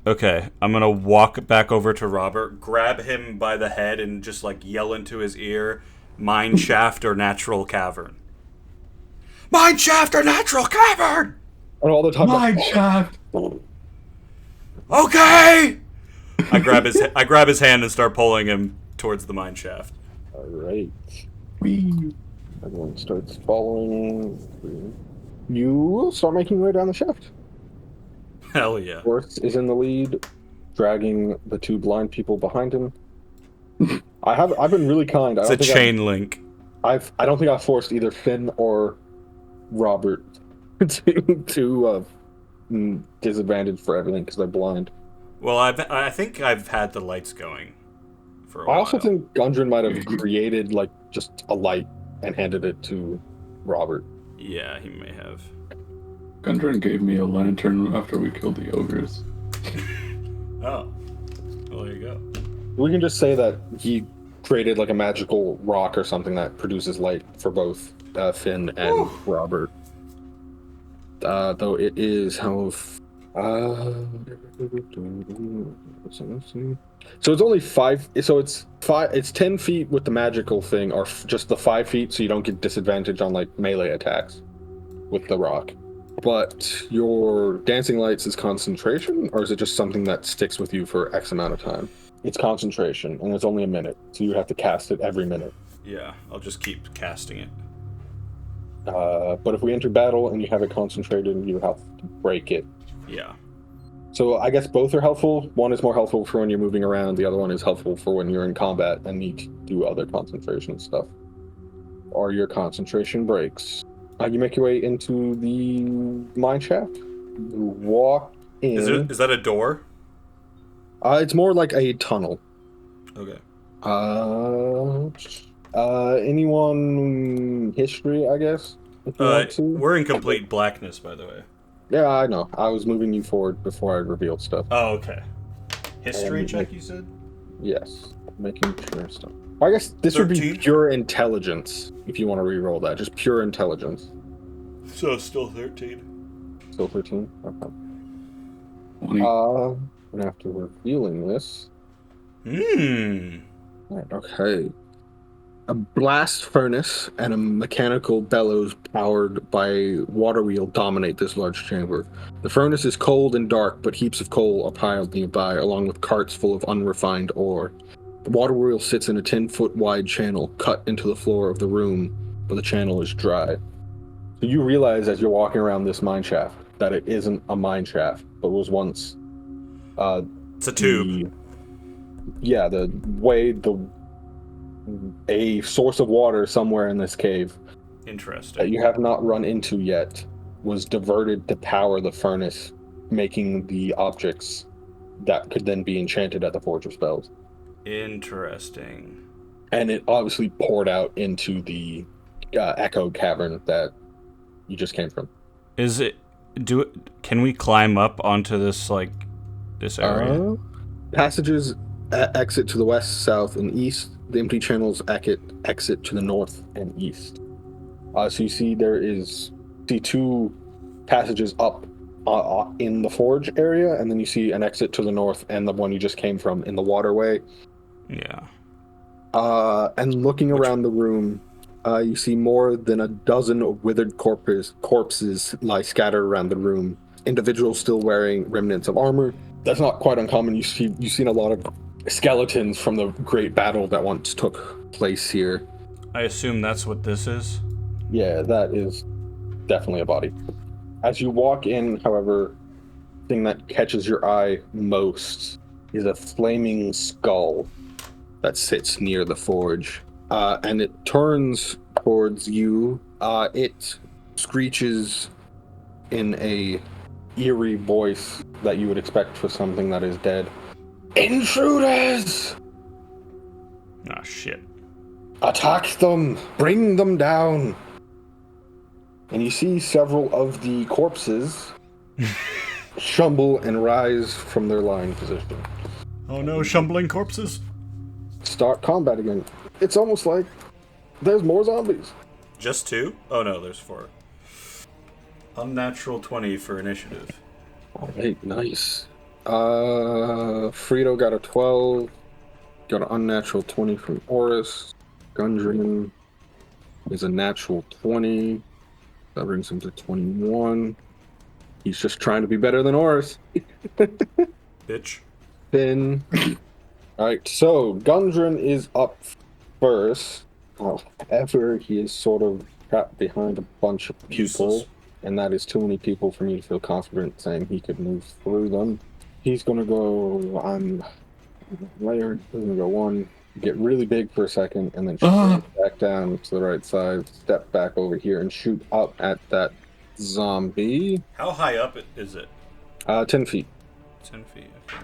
Okay, I'm gonna walk back over to Robert, grab him by the head, and just like yell into his ear, "Mine shaft or natural cavern." Mine shaft or natural cavern. And all the time. Mine shaft. Okay. I grab his hand and start pulling him towards the mine shaft. All right. Everyone starts following. You start making your way down the shaft. Hell yeah. Orris is in the lead, dragging the two blind people behind him. I've been really kind. It's a chain link. I don't think I've forced either Finn or Robert to disadvantage for everything because they're blind. Well, I think I've had the lights going for a while. I also think Gundren might have created like just a light and handed it to Robert. Yeah, he may have. Gundren gave me a lantern after we killed the ogres. Oh. Well, there you go. We can just say that he created like a magical rock or something that produces light for both Finn and Robert. Though it is so it's only 5. So it's 5. It's 10 feet with the magical thing, or just the 5 feet, so you don't get disadvantage on like melee attacks with the rock. But your dancing lights is concentration, or is it just something that sticks with you for X amount of time? It's concentration, and it's only a minute, so you have to cast it every minute. Yeah, I'll just keep casting it. But if we enter battle and you have it concentrated, you have to break it. Yeah. So I guess both are helpful. One is more helpful for when you're moving around. The other one is helpful for when you're in combat and need to do other concentration stuff. Or your concentration breaks. You make your way into the mine shaft. You walk in. Is that a door? It's more like a tunnel. Okay. Anyone history, I guess? If you want to? We're in complete blackness, by the way. Yeah, I know. I was moving you forward before I revealed stuff. Oh, okay. History check, you said? Yes. Making sure stuff. I guess this 13? would be pure intelligence, if you want to re-roll that. Just pure intelligence. So still 13. Still 13? Okay. 20. And after revealing this... Hmm. Right, okay. A blast furnace and a mechanical bellows powered by water wheel dominate this large chamber. The furnace is cold and dark, but heaps of coal are piled nearby, along with carts full of unrefined ore. The water wheel sits in a 10-foot wide channel cut into the floor of the room, but the channel is dry. So you realize as you're walking around this mine shaft that it isn't a mine shaft, but was once it's a tube. A source of water somewhere in this cave. Interesting. That you have not run into yet was diverted to power the furnace, making the objects that could then be enchanted at the Forge of Spells. Interesting. And it obviously poured out into the echo cavern that you just came from. Can we climb up onto this area? Passages exit to the west, south, and east. The empty channels exit to the north and east. So you see two passages up in the forge area, and then you see an exit to the north and the one you just came from in the waterway. Yeah. And looking around the room, you see more than a dozen withered corpses lie scattered around the room. Individuals still wearing remnants of armor. That's not quite uncommon. You've seen a lot of skeletons from the great battle that once took place here. I assume that's what this is? Yeah, that is definitely a body. As you walk in, however, the thing that catches your eye most is a flaming skull that sits near the forge. And it turns towards you. It screeches in a eerie voice that you would expect for something that is dead. Intruders! Ah, shit. Attack them! Bring them down! And you see several of the corpses shumble and rise from their lying position. Oh no, shumbling corpses! Start combat again. It's almost like there's more zombies. Just 2? Oh no, there's 4. Unnatural 20 for initiative. Alright, nice. Frito got a 12. Got an unnatural 20 from Orris. Gundren is a natural 20. That brings him to 21. He's just trying to be better than Orris. Bitch. Then. Alright, so Gundren is up first. However, he is sort of trapped behind a bunch of people. Useless. And that is too many people for me to feel confident saying he could move through them. He's gonna go on layered. He's gonna go 1, get really big for a second, and then shoot back down to the right side, step back over here, and shoot up at that zombie. How high up is it? 10 feet. 10 feet, okay.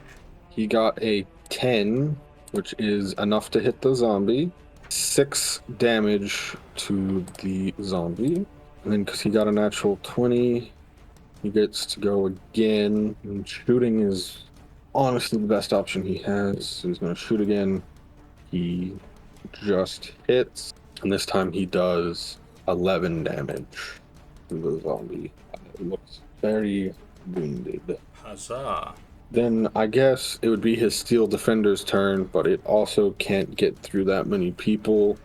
He got a 10, which is enough to hit the zombie. 6 damage to the zombie. And then because he got a natural 20, he gets to go again. And shooting is honestly the best option he has. So he's going to shoot again. He just hits. And this time he does 11 damage to the zombie. It looks very wounded. Huzzah. Then I guess it would be his Steel Defender's turn, but it also can't get through that many people.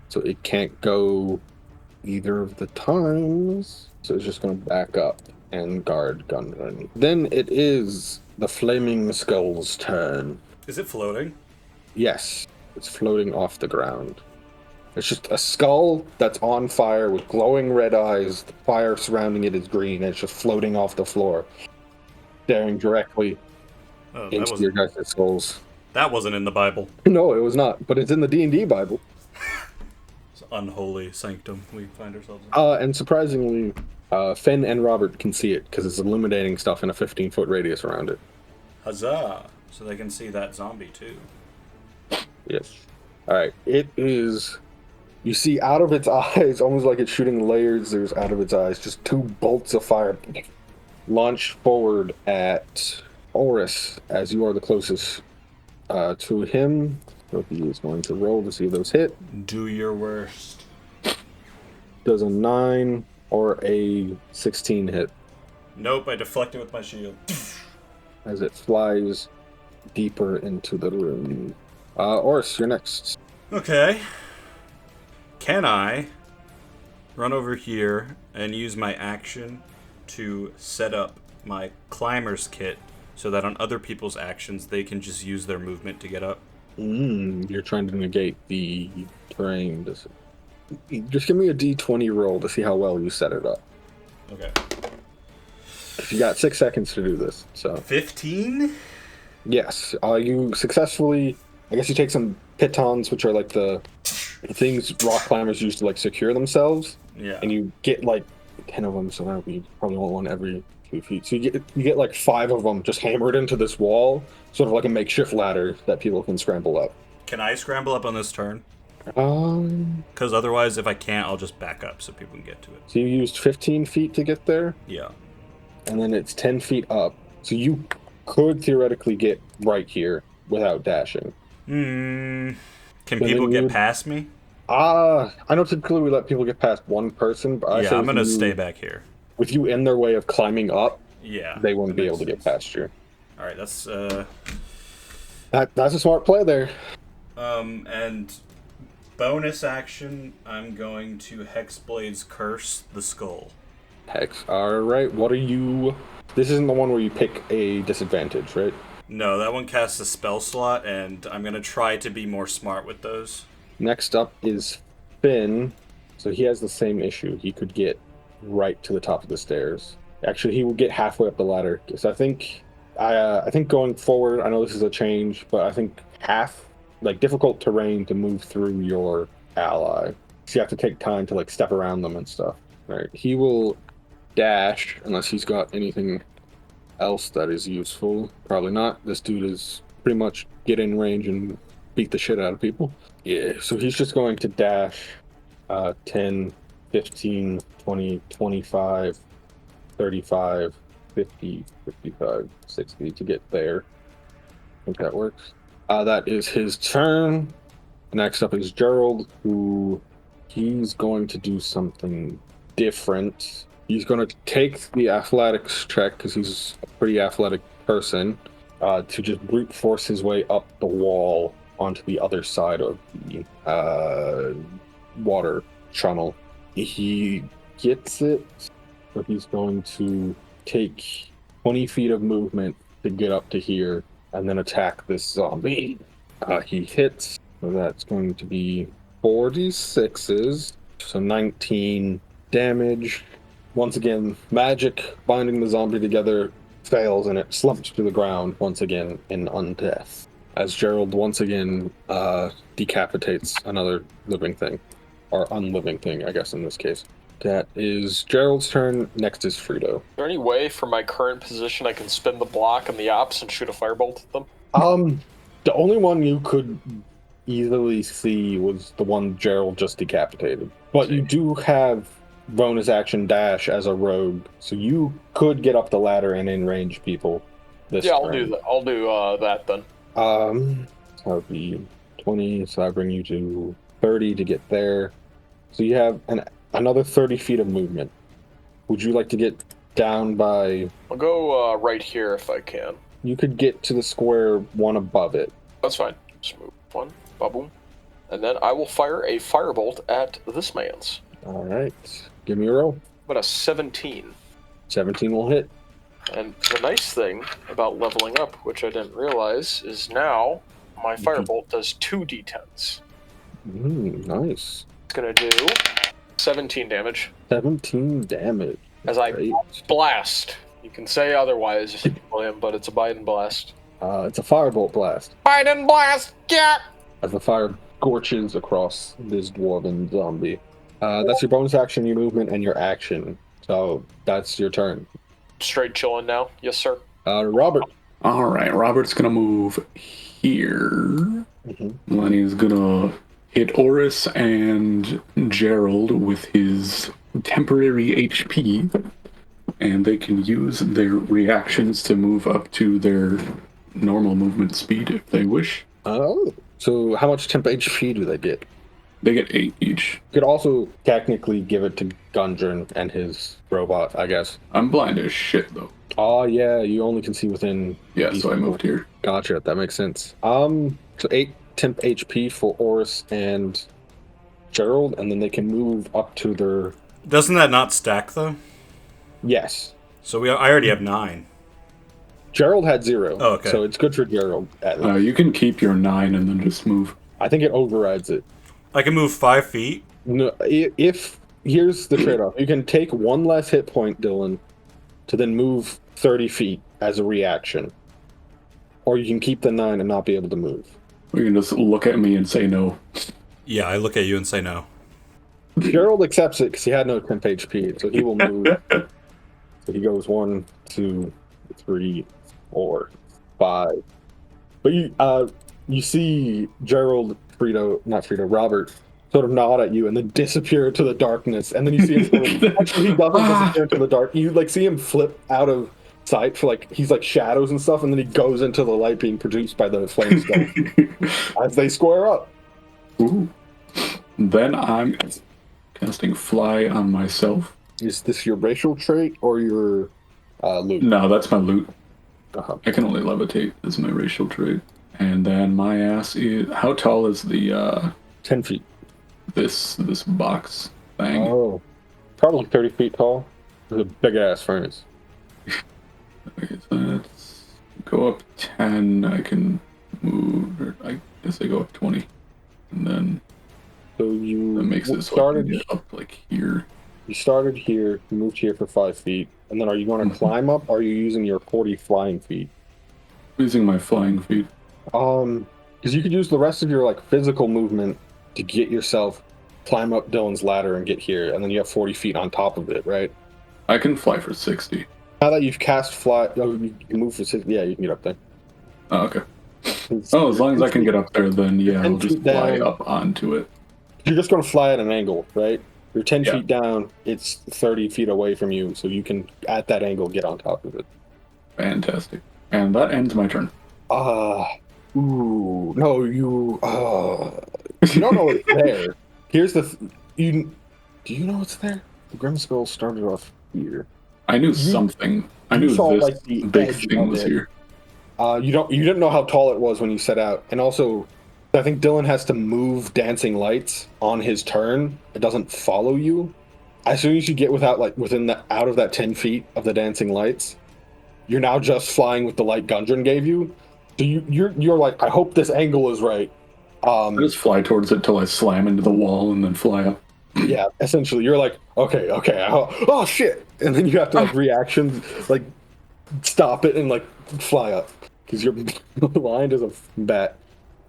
So it can't go either of the times. So it's just going to back up and guard Gundren. Then it is the Flaming Skull's turn. Is it floating? Yes, it's floating off the ground. It's just a skull that's on fire with glowing red eyes. The fire surrounding it is green, and it's just floating off the floor, staring directly into your guys' skulls. That wasn't in the Bible. No, it was not, but it's in the D&D Bible. It's unholy sanctum we find ourselves in. And surprisingly, Finn and Robert can see it because it's illuminating stuff in a 15-foot radius around it. Huzzah! So they can see that zombie too. Yes. Alright, it is... You see out of its eyes, almost like it's shooting layers, there's out of its eyes, just 2 bolts of fire launched forward at Orris, as you are the closest to him. So he is going to roll to see if those hit. Do your worst. Does a 9 or a 16 hit? Nope, I deflect it with my shield. As it flies deeper into the room. Orris, you're next. Okay. Can I run over here and use my action to set up my climber's kit so that on other people's actions they can just use their movement to get up? You're trying to negate the terrain. Just give me a d20 roll to see how well you set it up. Okay. You got 6 seconds to do this. So 15? Yes. You successfully... I guess you take some pitons, which are like the things rock climbers use to like secure themselves. Yeah. And you get like 10 of them, so that would be probably one every 2 feet. So you get like 5 of them just hammered into this wall, sort of like a makeshift ladder that people can scramble up. Can I scramble up on this turn? Because otherwise, if I can't, I'll just back up so people can get to it. So you used 15 feet to get there? Yeah. And then it's 10 feet up. So you could theoretically get right here without dashing. Can people get past me? I know typically we let people get past one person, but I'm going to stay back here. With you in their way of climbing up, yeah, they won't be able to get past you. All right, that's that's a smart play there. And bonus action, I'm going to Hexblade's Curse the Skull. Hex. All right. What are you? This isn't the one where you pick a disadvantage, right? No, that one casts a spell slot, and I'm gonna try to be more smart with those. Next up is Finn. So he has the same issue. He could get right to the top of the stairs. Actually, he will get halfway up the ladder. So I think going forward, I know this is a change, but I think difficult terrain to move through your ally. So you have to take time to like step around them and stuff. All right. He will dash unless he's got anything else that is useful. Probably not. This dude is pretty much get in range and beat the shit out of people. Yeah, so he's just going to dash 10, 15, 20, 25, 35, 50, 55, 60 to get there. I think that works. That is his turn. Next up is Gerald, who he's going to do something different. He's going to take the athletics check, because he's a pretty athletic person, to just brute force his way up the wall onto the other side of the water channel. He gets it, so he's going to take 20 feet of movement to get up to here and then attack this zombie. He hits, so that's going to be 46s, so 19 damage. Once again, magic binding the zombie together fails, and it slumps to the ground once again in undeath. As Gerald once again decapitates another living thing. Or unliving thing, I guess, in this case. That is Gerald's turn. Next is Frito. Is there any way from my current position I can spin the block and the ops and shoot a firebolt at them? The only one you could easily see was the one Gerald just decapitated. But you do have bonus action dash as a rogue, so you could get up the ladder and in range people. I'll do that. I'll do that then. That would be 20, so I bring you to 30 to get there. So you have another 30 feet of movement. Would you like to get down by... I'll go right here if I can. You could get to the square one above it. That's fine. Just move one, ba-boom. And then I will fire a firebolt at this man's. All right. Give me a roll. But a 17. 17 will hit. And the nice thing about leveling up, which I didn't realize, is now my firebolt does 2 d10s. Nice. It's going to do 17 damage. 17 damage. As I blast. You can say otherwise, William, but it's a Biden blast. It's a firebolt blast. Biden blast! Yeah! As the fire scorches across this dwarven zombie. That's your bonus action, your movement, and your action. So that's your turn. Straight chilling now. Yes, sir. Robert. All right, Robert's gonna move here. And he's gonna hit Orris and Gerald with his temporary HP, and they can use their reactions to move up to their normal movement speed if they wish. Oh, so how much temp HP do they get? They get 8 each. You could also technically give it to Gundren and his robot, I guess. I'm blind as shit, though. Oh, yeah, you only can see within... Yeah, so I moved here. Gotcha, that makes sense. So 8 temp HP for Orris and Gerald, and then they can move up to their... Doesn't that not stack, though? Yes. So I already have 9. Gerald had 0. Oh, okay. So it's good for Gerald. You can keep your 9 and then just move. I think it overrides it. I can move 5 feet? No, if... Here's the trade-off. You can take 1 less hit point, Dylan, to then move 30 feet as a reaction. Or you can keep the 9 and not be able to move. Or you can just look at me and say no. Yeah, I look at you and say no. Gerald accepts it because he had no temp HP, so he will move. So he goes 1, 2, 3, 4, 5. But you see Gerald, Robert, sort of nod at you and then disappear to the darkness, and then you see him actually he doesn't disappear into the dark. You like see him flip out of sight for like he's like shadows and stuff, and then he goes into the light being produced by the flame skull as they square up. Ooh. Then I'm casting fly on myself. Is this your racial trait or your loot? No, that's my loot. Uh-huh. I can only levitate as my racial trait. And then my ass is... How tall is the 10 feet. This box thing? Oh, probably 30 feet tall. It's a big ass furnace. Okay, so let's go up 10. I can move, or I guess I go up 20. And then So you that makes it so started I can get up like here. You started here, you moved here for 5 feet, and then are you going to climb up, or are you using your 40 flying feet? Using my flying feet. Because you could use the rest of your like physical movement to get yourself climb up Dylan's ladder and get here, and then you have 40 feet on top of it, right? I can fly for 60. Now that you've cast fly, you can move for 60. Yeah, you can get up there. Oh, okay. Oh, as long as I can get up there, then yeah, I'll just fly up onto it. You're just going to fly at an angle, right? You're 10 Yeah. feet down, it's 30 feet away from you, so you can, at that angle, get on top of it. Fantastic. And that ends my turn. You don't know it's there. Here's the, do you know it's there? The Grim Skull started off here. I knew something. I knew saw, this like, the big edge thing of was it. here. You didn't know how tall it was when you set out, and also, I think Dylan has to move dancing lights on his turn. It doesn't follow you. As soon as you get out of that 10 feet of the dancing lights, you're now just flying with the light Gundren gave you. So you're like, I hope this angle is right. I just fly towards it till I slam into the wall and then fly up. Yeah, essentially, you're like, okay, oh shit, and then you have to like reaction, like stop it and like fly up because you're blind as a bat.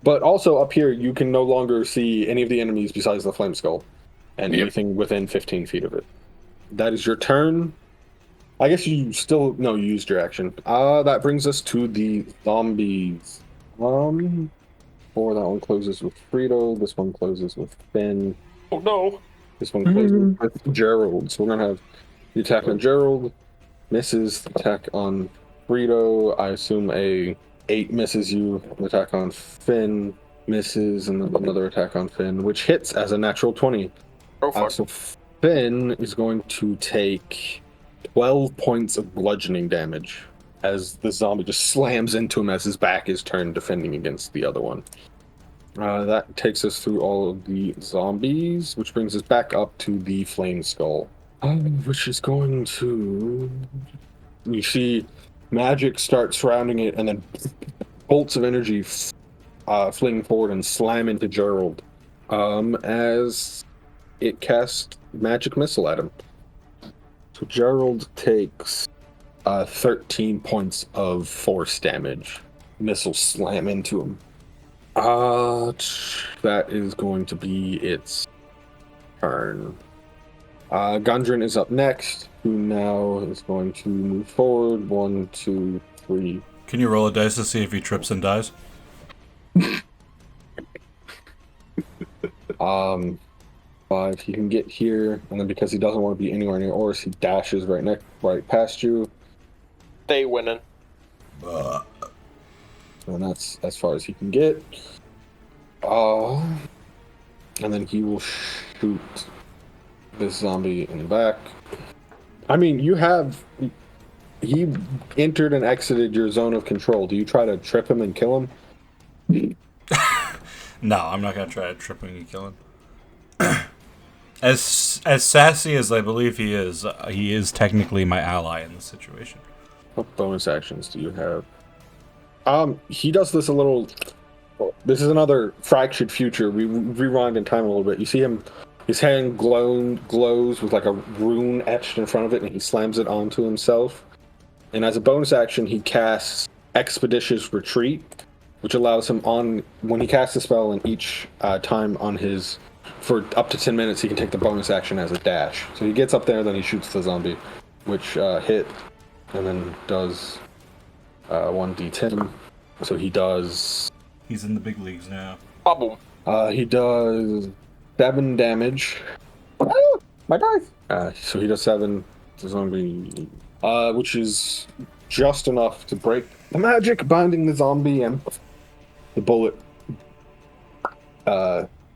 But also up here, you can no longer see any of the enemies besides the flame skull and anything within 15 feet of it. That is your turn. I guess you used your action. That brings us to the zombies. Or that one closes with Frito. This one closes with Finn. Oh no! This one closes with Gerald. So we're gonna have the attack on Gerald, misses. The attack on Frito. I assume a 8 misses you. The attack on Finn misses, and then another attack on Finn, which hits as a natural 20. Oh fuck! So Finn is going to take 12 points of bludgeoning damage as the zombie just slams into him as his back is turned defending against the other one. That takes us through all of the zombies, which brings us back up to the flame skull, which is going to... You see magic start surrounding it, and then bolts of energy fling forward and slam into Gerald as it casts magic missile at him. So Gerald takes 13 points of force damage. Missiles slam into him. That is going to be its turn. Gundren is up next, who now is going to move forward. 1, 2, 3. Can you roll a dice to see if he trips and dies? 5. He can get here, and then because he doesn't want to be anywhere near Orris, he dashes right past you. They winning. And that's as far as he can get. And then he will shoot this zombie in the back. I mean, he entered and exited your zone of control. Do you try to trip him and kill him? No, I'm not gonna try to trip him and kill him. As sassy as I believe he is technically my ally in this situation. What bonus actions do you have? He does this a little. This is another fractured future. We rewind in time a little bit. You see him. His hand glows with like a rune etched in front of it, and he slams it onto himself. And as a bonus action, he casts Expeditious Retreat, which allows him when he casts a spell in each time on his, for up to 10 minutes, he can take the bonus action as a dash. So he gets up there, then he shoots the zombie, which hit, and then does 1d10. So he does... He's in the big leagues now. Bubble. He does 7 damage. My dice! So he does 7 to zombie, which is just enough to break the magic binding the zombie, and the bullet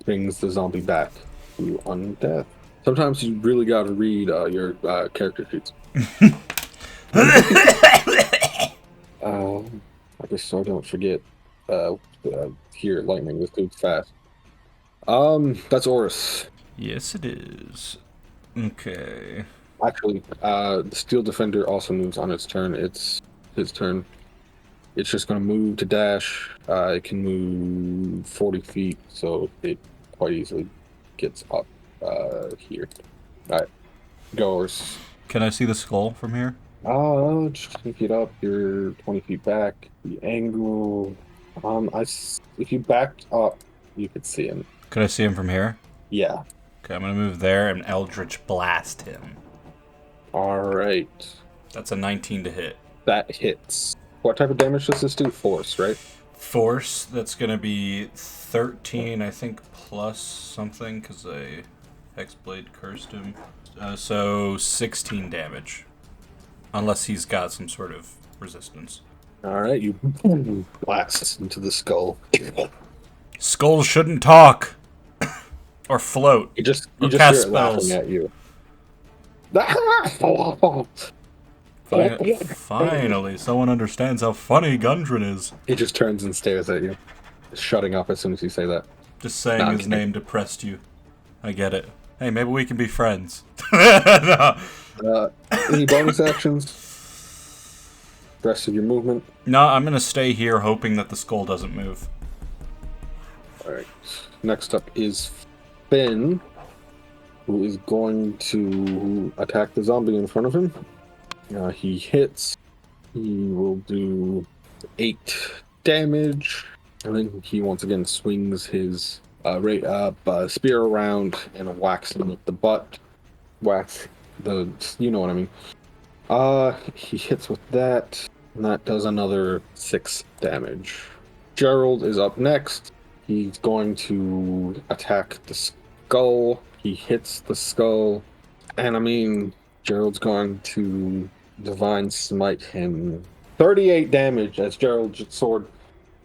brings the zombie back to undeath. Sometimes you really gotta read your character sheets. I guess so I don't forget. Here, lightning. This dude's fast. That's Orris. Yes, it is. Okay. Actually, the Steel Defender also moves on its turn. It's his turn. It's just going to move to dash. It can move 40 feet, so it quite easily gets up here. Alright, go Orris. Can I see the skull from here? Just 20 feet up. You're 20 feet back. The angle... if you backed up, you could see him. Could I see him from here? Yeah. Okay, I'm gonna move there and Eldritch Blast him. Alright. That's a 19 to hit. That hits. What type of damage does this do? Force, right? Force, that's gonna be 13, I think, plus something, because I Hexblade cursed him. So 16 damage. Unless he's got some sort of resistance. Alright, you blast into the skull. Skulls shouldn't talk! Or float. You just or hear cast it laughing spells. at you. Finally, someone understands how funny Gundren is. He just turns and stares at you, shutting up as soon as you say that. Just saying Nah, his kidding. name depressed you. I get it. Hey, maybe we can be friends. No. Any bonus actions? Rest of your movement? No, I'm gonna stay here hoping that the skull doesn't move. Alright. Next up is Finn, who is going to attack the zombie in front of him. He hits. He will do 8 damage. And then he once again swings his spear around and whacks him with the butt. Whacks the... you know what I mean. He hits with that, and that does another 6 damage. Gerald is up next. He's going to attack the skull. He hits the skull, and I mean, Gerald's going to Divine Smite him. 38 damage as Gerald's sword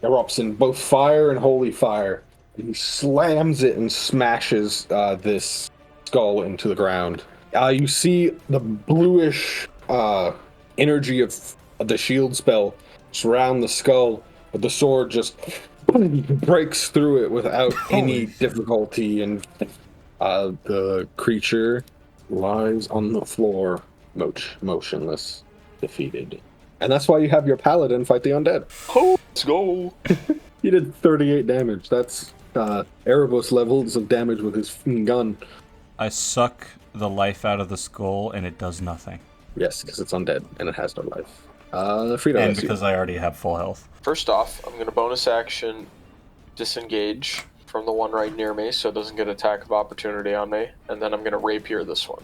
erupts in both fire and holy fire. He slams it and smashes this skull into the ground. You see the bluish energy of the shield spell surround the skull, but the sword just breaks through it without any difficulty, and the creature lies on the floor, motionless, defeated. And that's why you have your paladin fight the undead. Oh, let's go. He did 38 damage. That's Erebus levels of damage with his gun. I suck the life out of the skull, and it does nothing. Yes, because it's undead, and it has no life. Frida, And because I already have full health. First off, I'm going to bonus action disengage from the one right near me so it doesn't get attack of opportunity on me. And then I'm going to rapier this one.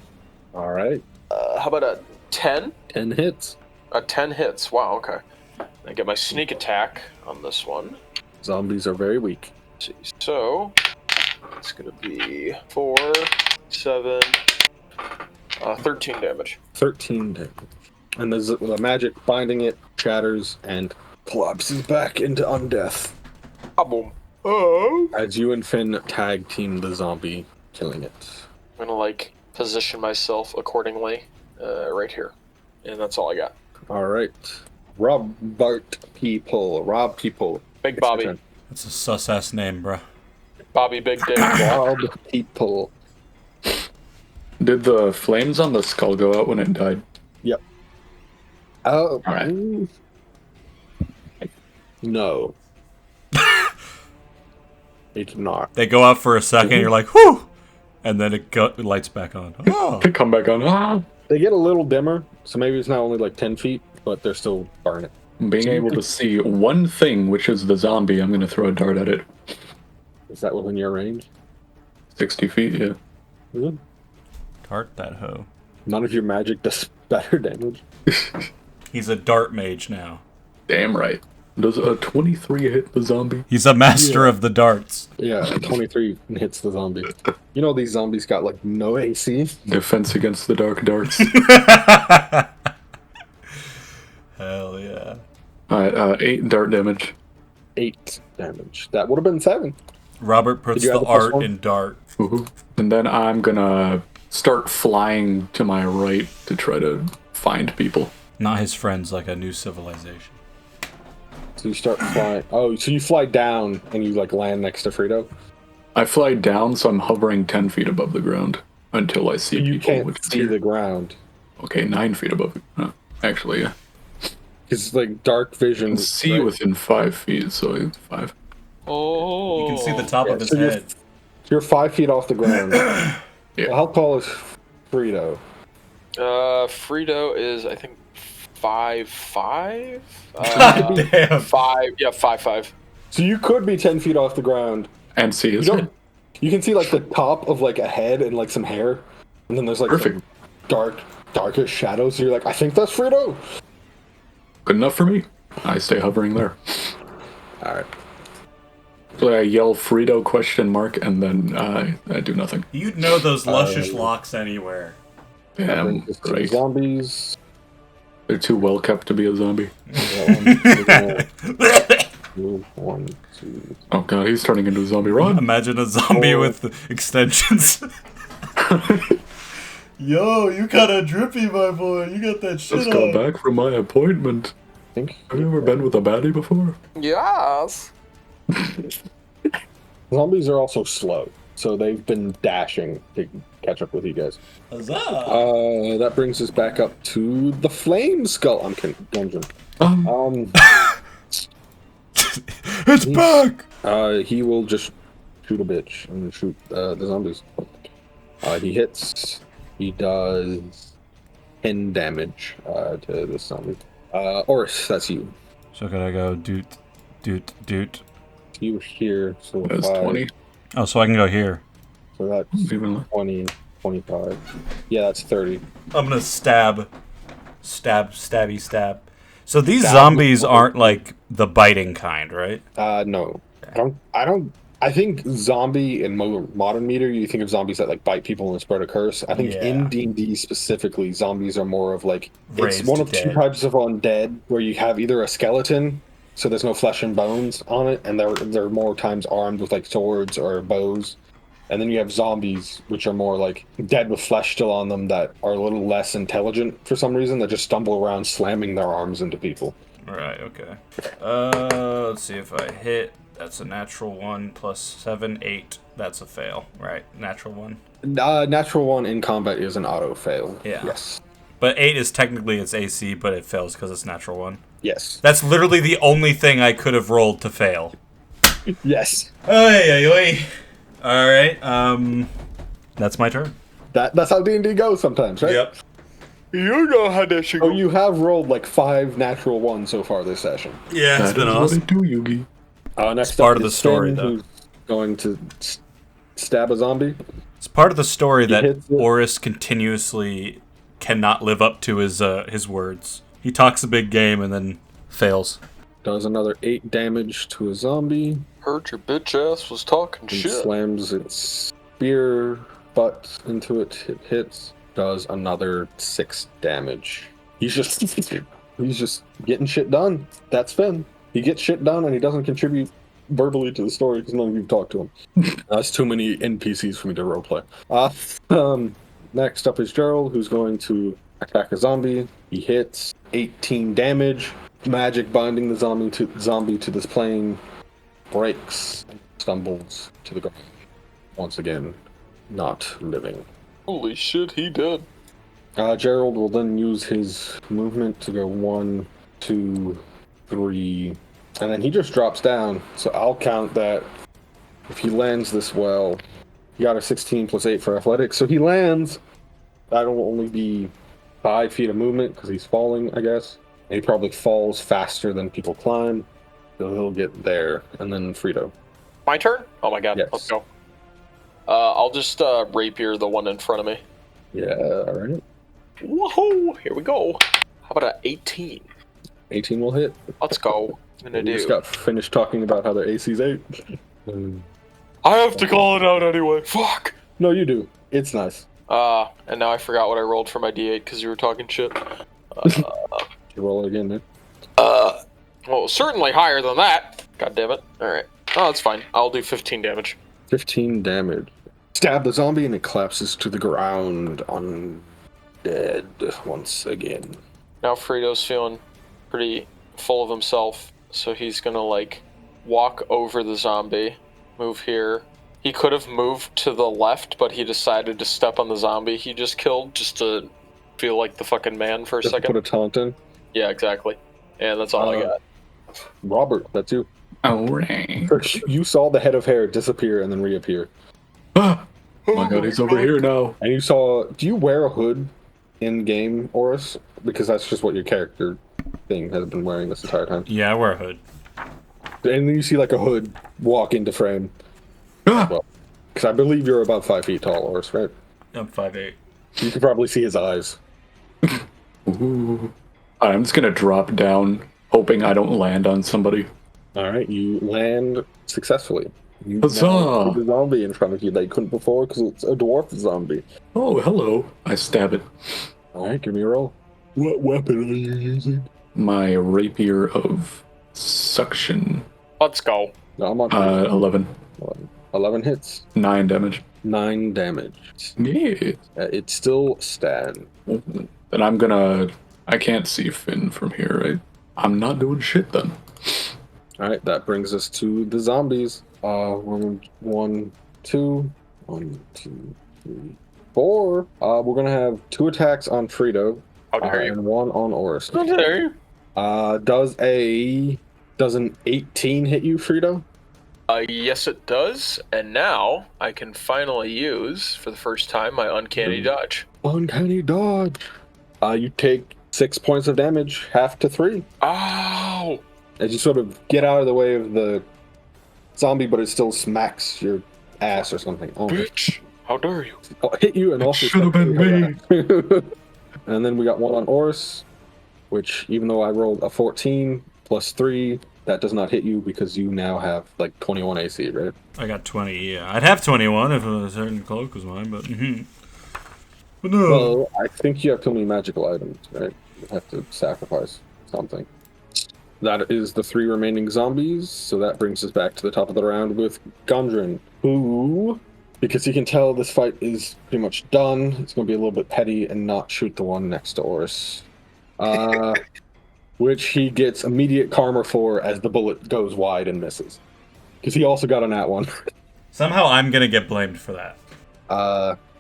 All right. How about a 10? 10 hits. 10 hits. Wow, okay. I get my sneak attack on this one. Zombies are very weak. Let's see. So, it's going to be 4, 7, 13 damage. 13 damage. And the magic binding it shatters and collapses back into undeath. Ah, boom. Oh. As you and Finn tag team the zombie, killing it. I'm going to, position myself accordingly right here. And that's all I got. All right. Rob people. Big Bobby. That's a sus-ass name, bruh. Bobby Big Dick. Wild people. Did the flames on the skull go out when it died? Yep. Oh. All right. No. It did not. They go out for a second, you're like, whew! And then it lights back on. Oh. They come back on. Ah! They get a little dimmer, so maybe it's not only like 10 feet, but they're still burning. Being able to see one thing, which is the zombie, I'm going to throw a dart at it. Is that within your range? 60 feet, yeah. Mm-hmm. Dart that hoe. None of your magic does better damage. He's a dart mage now. Damn right. Does a 23 hit the zombie? He's a master of the darts. Yeah, 23 hits the zombie. You know these zombies got like no AC? Defense against the dark darts. Hell yeah. Alright, 8 dart damage. 8 damage. That would have been 7. Robert puts the art in dart. Woohoo. And then I'm gonna start flying to my right to try to find people. Not his friends, like a new civilization. So you start flying. Oh, so you fly down and you like land next to Frito? I fly down, so I'm hovering 10 feet above the ground until I see You people. can't see the ground. Okay, 9 feet above. Actually, yeah. It's like dark vision. I can see within 5 feet, so it's 5. Oh. You can see the top of his so head. You're 5 feet off the ground. Yeah. Well, how tall is Frito? Frito is, I think, 5'5". Damn. 5'5". So you could be 10 feet off the ground. And see his You head. don't. You can see like the top of like a head and like some hair, and then there's like Perfect. some darkish shadows. So you're like, I think that's Frito. Good enough for me. I stay hovering there. All right. So I yell Frito ? And then I do nothing. You'd know those luscious locks anywhere. Damn, right. Zombies. They're too well kept to be a zombie. 1, 2. Oh god, he's turning into a zombie. Run! Imagine a zombie with extensions. Yo, you kinda drippy, my boy. You got that shit Just got back from my appointment. Think. Have you ever been with a baddie before? Yes. Zombies are also slow, so they've been dashing to catch up with you guys. Huzzah! That brings us back up to the flame skull. I'm kidding, Gundren. It's back! He will just shoot a bitch and shoot the zombies. He hits. He does 10 damage to this zombie. Orris, that's you. So could I go doot? You here, so That's 5. 20. Oh, so I can go here. So that's Even 20, 25. Yeah, that's 30. I'm gonna stab. So these zombies aren't like the biting kind, right? No. I think zombie in modern meter, you think of zombies that like bite people and spread a curse. I think in D&D specifically, zombies are more of like, it's one of two types of undead where you have either a skeleton, so there's no flesh and bones on it, and they're more times armed with like swords or bows. And then you have zombies, which are more like dead with flesh still on them that are a little less intelligent for some reason, that just stumble around slamming their arms into people. Right, okay. Let's see if I hit. That's a natural 1 plus 7, 8. That's a fail, right? Natural 1. Natural 1 in combat is an auto fail. Yeah. Yes. But 8 is technically its AC, but it fails because it's natural 1. Yes. That's literally the only thing I could have rolled to fail. Yes. Oy. All right. That's my turn. That's how D&D goes sometimes, right? Yep. You know how that should Oh, go. you have rolled like 5 natural 1s so far this session. Yeah, it's That been is awesome. what I do, Yugi. Next part up of the is story, Finn, though. who's going to stab a zombie. It's part of the story that hits it. Orris continuously cannot live up to his words. He talks a big game and then fails. Does another 8 damage to a zombie. Heard your bitch ass was talking And shit. slams its spear butt into it. It hits. Does another 6 damage. He's just getting shit done. That's Finn. He gets shit done and he doesn't contribute verbally to the story because none of you talk to him. That's too many NPCs for me to roleplay. Next up is Gerald, who's going to attack a zombie. He hits 18 damage. Magic binding the zombie to this plane breaks. stumbles to the ground. Once again, not living. Holy shit, he did. Gerald will then use his movement to go 1, 2, 3, and then he just drops down. So I'll count that if he lands this well. He got a 16 plus 8 for athletics, so he lands. That'll only be 5 feet of movement because he's falling, I guess. And he probably falls faster than people climb, so he'll get there. And then Frito. My turn? Oh my god, Yes. Let's go. I'll just rapier the one in front of me. Yeah, alright. Whoa, here we go. How about an 18? 18 will hit. Let's go. I'm gonna We just do. got finished talking about how their AC's 8. I have to call it out anyway. Fuck. No, you do. It's nice. And now I forgot what I rolled for my D8 because you were talking shit. You roll it again, man. Well, certainly higher than that. God damn it. Alright. Oh, that's fine. I'll do 15 damage. 15 damage. Stab the zombie and it collapses to the ground undead once again. Now Frito's feeling pretty full of himself, so he's gonna, like, walk over the zombie, move here. He could have moved to the left, but he decided to step on the zombie he just killed, just to feel like the fucking man for a Just second. put a taunt in. Yeah, exactly. And that's all I got. Robert, that's you. Alright. You saw the head of hair disappear and then reappear. Oh my god, he's over here now. And you saw... Do you wear a hood in-game, Orris? Because that's just what your character thing has been wearing this entire time. Yeah, I wear a hood. And then you see like a hood walk into frame. Ah! Well, because I believe you're about 5 feet tall, Orris, right? I'm 5'8". You can probably see his eyes. Ooh. I'm just gonna drop down, hoping I don't land on somebody. Alright, you land successfully. You Huzzah! now see the zombie in front of you that you couldn't before because it's a dwarf zombie. Oh, hello. I stab it. Alright, give me a roll. What weapon are you using? My rapier of suction. Let's go. No, I'm on 11. 11 hits. 9 damage. 9 damage. Yeah. It still stands. Then I'm gonna... I can't see Finn from here, right? I'm not doing shit then. Alright, that brings us to the zombies. 1, 2, 1, 2, 3, 4. We're gonna have 2 attacks on Frito. How dare you? And 1 on Orris. How dare you? Does an 18 hit you, Frito? Yes it does, and now I can finally use, for the first time, my Uncanny Dodge. Uncanny dodge. You take 6 points of damage, half to 3. Ow! As you sort of get out of the way of the zombie, but it still smacks your ass or something. Oh, Bitch! How dare you? hit you and also Should have been me. And then we got 1 on Orris, which even though I rolled a 14 plus 3, that does not hit you because you now have like 21 AC, right? I got 20, yeah. I'd have 21 if a certain cloak was mine, but... But no. Well, I think you have too many magical items, right? You have to sacrifice something. That is the 3 remaining zombies, so that brings us back to the top of the round with Gundren, who, because you can tell this fight is pretty much done, it's going to be a little bit petty and not shoot the one next to Orris. Which he gets immediate karma for as the bullet goes wide and misses. Because he also got a nat 1. Somehow I'm gonna get blamed for that.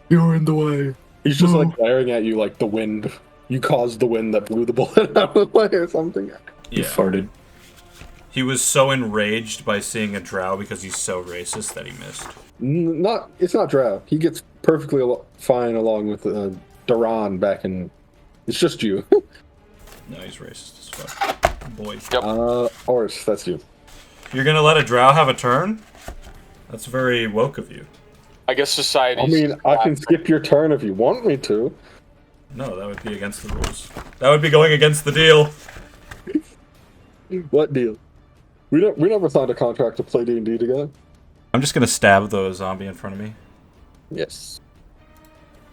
You're in the way. He's just like glaring at you like the wind. You caused the wind that blew the bullet out of the way or something. You Yeah. farted. He was so enraged by seeing a drow because he's so racist that he missed. It's not Drow. He gets perfectly fine along with Duran back in... It's just you. No, he's racist as fuck. Boy. Yep. Orris, that's you. You're gonna let a drow have a turn? That's very woke of you. I guess society. I mean, I can skip your turn if you want me to. No, that would be against the rules. That would be going against the deal. What deal? We never signed a contract to play D&D together. I'm just gonna stab the zombie in front of me. Yes.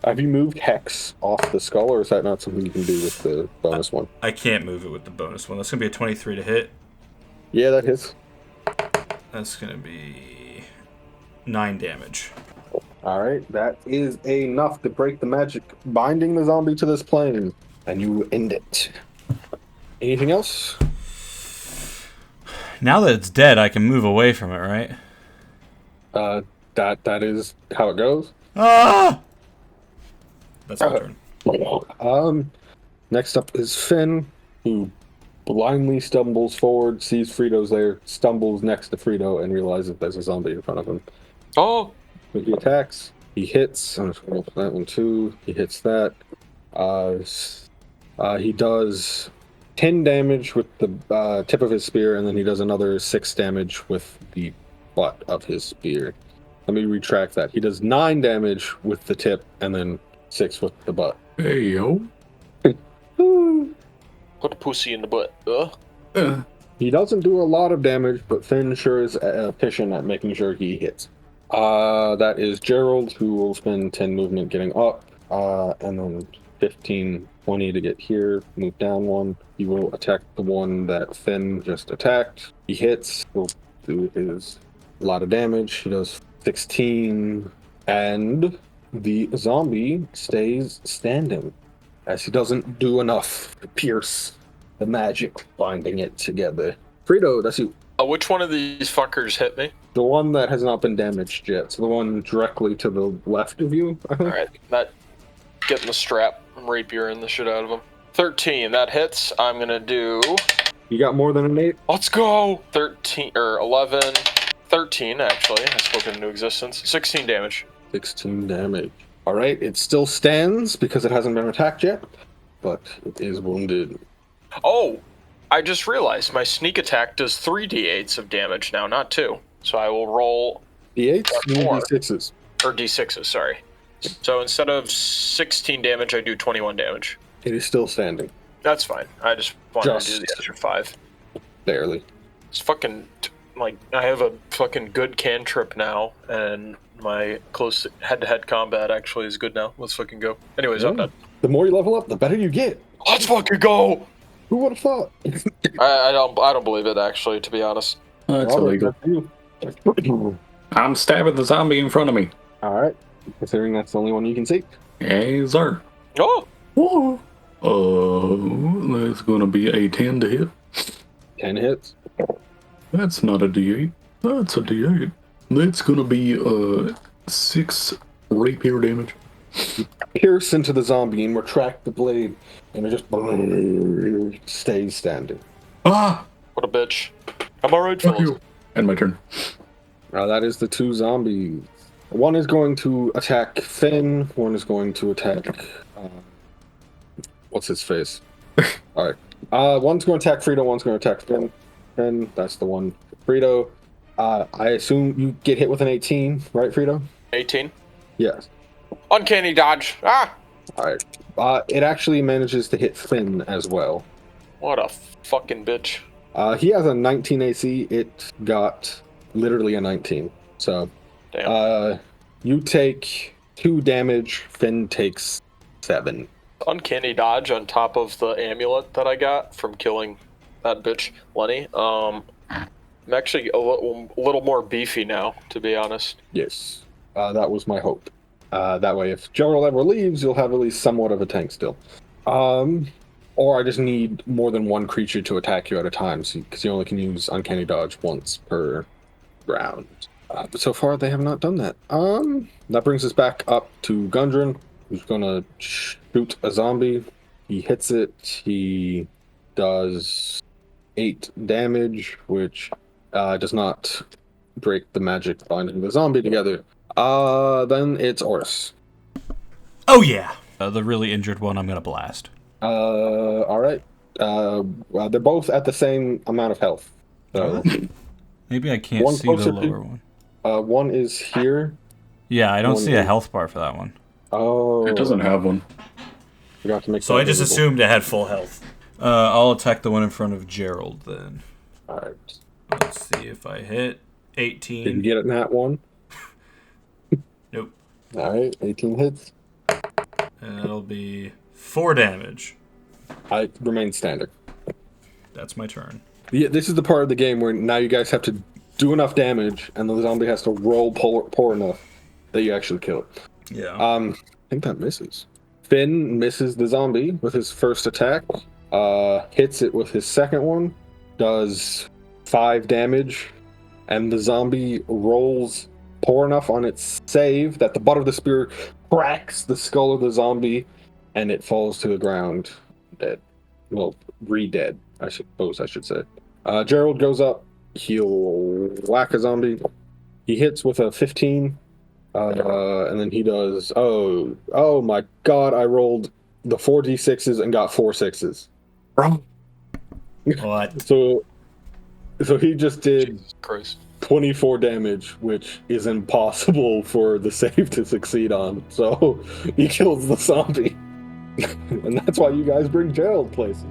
Have you moved Hex off the skull, or is that not something you can do with the bonus one? I can't move it with the bonus one. That's gonna be a 23 to hit. Yeah, that hits. That's gonna be 9 damage. Alright, that is enough to break the magic, binding the zombie to this plane, and you end it. Anything else? Now that it's dead, I can move away from it, right? That is how it goes. Ah! That's my turn. Next up is Finn, who blindly stumbles forward, sees Frito's there, stumbles next to Frito, and realizes there's a zombie in front of him. Oh! But he attacks. He hits. I'm just going to roll that one too. He hits that. He does 10 damage with the tip of his spear, and then he does another 6 damage with the butt of his spear. Let me retract that. He does 9 damage with the tip, and then 6 with the butt. Hey, yo. Put a pussy in the butt. He doesn't do a lot of damage, but Finn sure is efficient at making sure he hits. That is Gerald, who will spend 10 movement getting up, and then 15, 20 to get here, move down 1. He will attack the one that Finn just attacked. He hits, will do his a lot of damage. He does 16, and the zombie stays standing, as he doesn't do enough to pierce the magic binding it together. Frito, that's you. Which one of these fuckers hit me? The one that has not been damaged yet. So the one directly to the left of you, I think. Alright, that getting the strap. I'm rapiering the shit out of him. 13, that hits. I'm gonna do... You got more than an 8? Let's go! 13, or 11, 13 actually, I spoke it into existence. 16 damage. 16 damage. Alright, it still stands because it hasn't been attacked yet, but it is wounded. Oh! I just realized my sneak attack does 3d8s of damage now, not 2. So I will roll... D8s? More. D6s. Or d6s, sorry. So instead of 16 damage, I do 21 damage. It is still standing. That's fine. I just wanted to do the extra 5. Barely. It's fucking... Like, I have a fucking good cantrip now, and my close head-to-head combat actually is good now. Let's fucking go. Anyways, I'm done. The more you level up, the better you get. Let's fucking go! Who would have thought? I don't believe it, actually, to be honest. That's illegal. I'm stabbing the zombie in front of me. Alright. Considering that's the only one you can see. Hey, sir. Oh! Whoa. That's gonna be a 10 to hit. 10 hits. That's not a D8. That's a D8. That's gonna be 6 rapier damage. Pierce into the zombie and retract the blade, and it just stays standing. Ah! What a bitch. I'm alright, Fuck fellas. you. And my turn. That is the 2 zombies. One is going to attack Finn. One is going to attack... what's his face? Alright. One's going to attack Frito, one's going to attack Finn. Finn, that's the one. Frito, I assume you get hit with an 18, right, Frito? 18. Yes. Uncanny dodge. Ah! Alright. It actually manages to hit Finn as well. What a fucking bitch. He has a 19 AC. It got literally a 19. So, Damn. you take 2 damage. Finn takes 7. Uncanny dodge on top of the amulet that I got from killing that bitch, Lenny. I'm actually a little more beefy now, to be honest. Yes. That was my hope. That way, if Gerald ever leaves, you'll have at least somewhat of a tank still. Or I just need more than one creature to attack you at a time, because you only can use Uncanny Dodge once per round. But so far, they have not done that. That brings us back up to Gundren, who's going to shoot a zombie. He hits it. He does 8 damage, which does not break the magic binding the zombie together. Then it's Orris. Oh yeah. The really injured one I'm gonna blast. Alright. Well, they're both at the same amount of health. So Maybe I can't see the lower one. One is here. Yeah, I don't see a health bar for that one. Oh. It doesn't have one. Forgot to make So that I just visible. assumed it had full health. I'll attack the one in front of Gerald then. Alright. Let's see if I hit. 18. Did you get it in that one? Nope. Alright, 18 hits. And that'll be 4 damage. I remain standing. That's my turn. Yeah, this is the part of the game where now you guys have to do enough damage, and the zombie has to roll poor enough that you actually kill it. Yeah. I think that misses. Finn misses the zombie with his first attack. Hits it with his second one. Does 5 damage. And the zombie rolls poor enough on its save that the butt of the spear cracks the skull of the zombie, and it falls to the ground dead. Well, re-dead, I suppose I should say. Gerald goes up. He'll whack a zombie. He hits with a 15. And then he does, oh my god, I rolled the 4d6s and got 4 6s. What? So he just did Jesus Christ. 24 damage, which is impossible for the save to succeed on. So he kills the zombie. And that's why you guys bring Gerald places.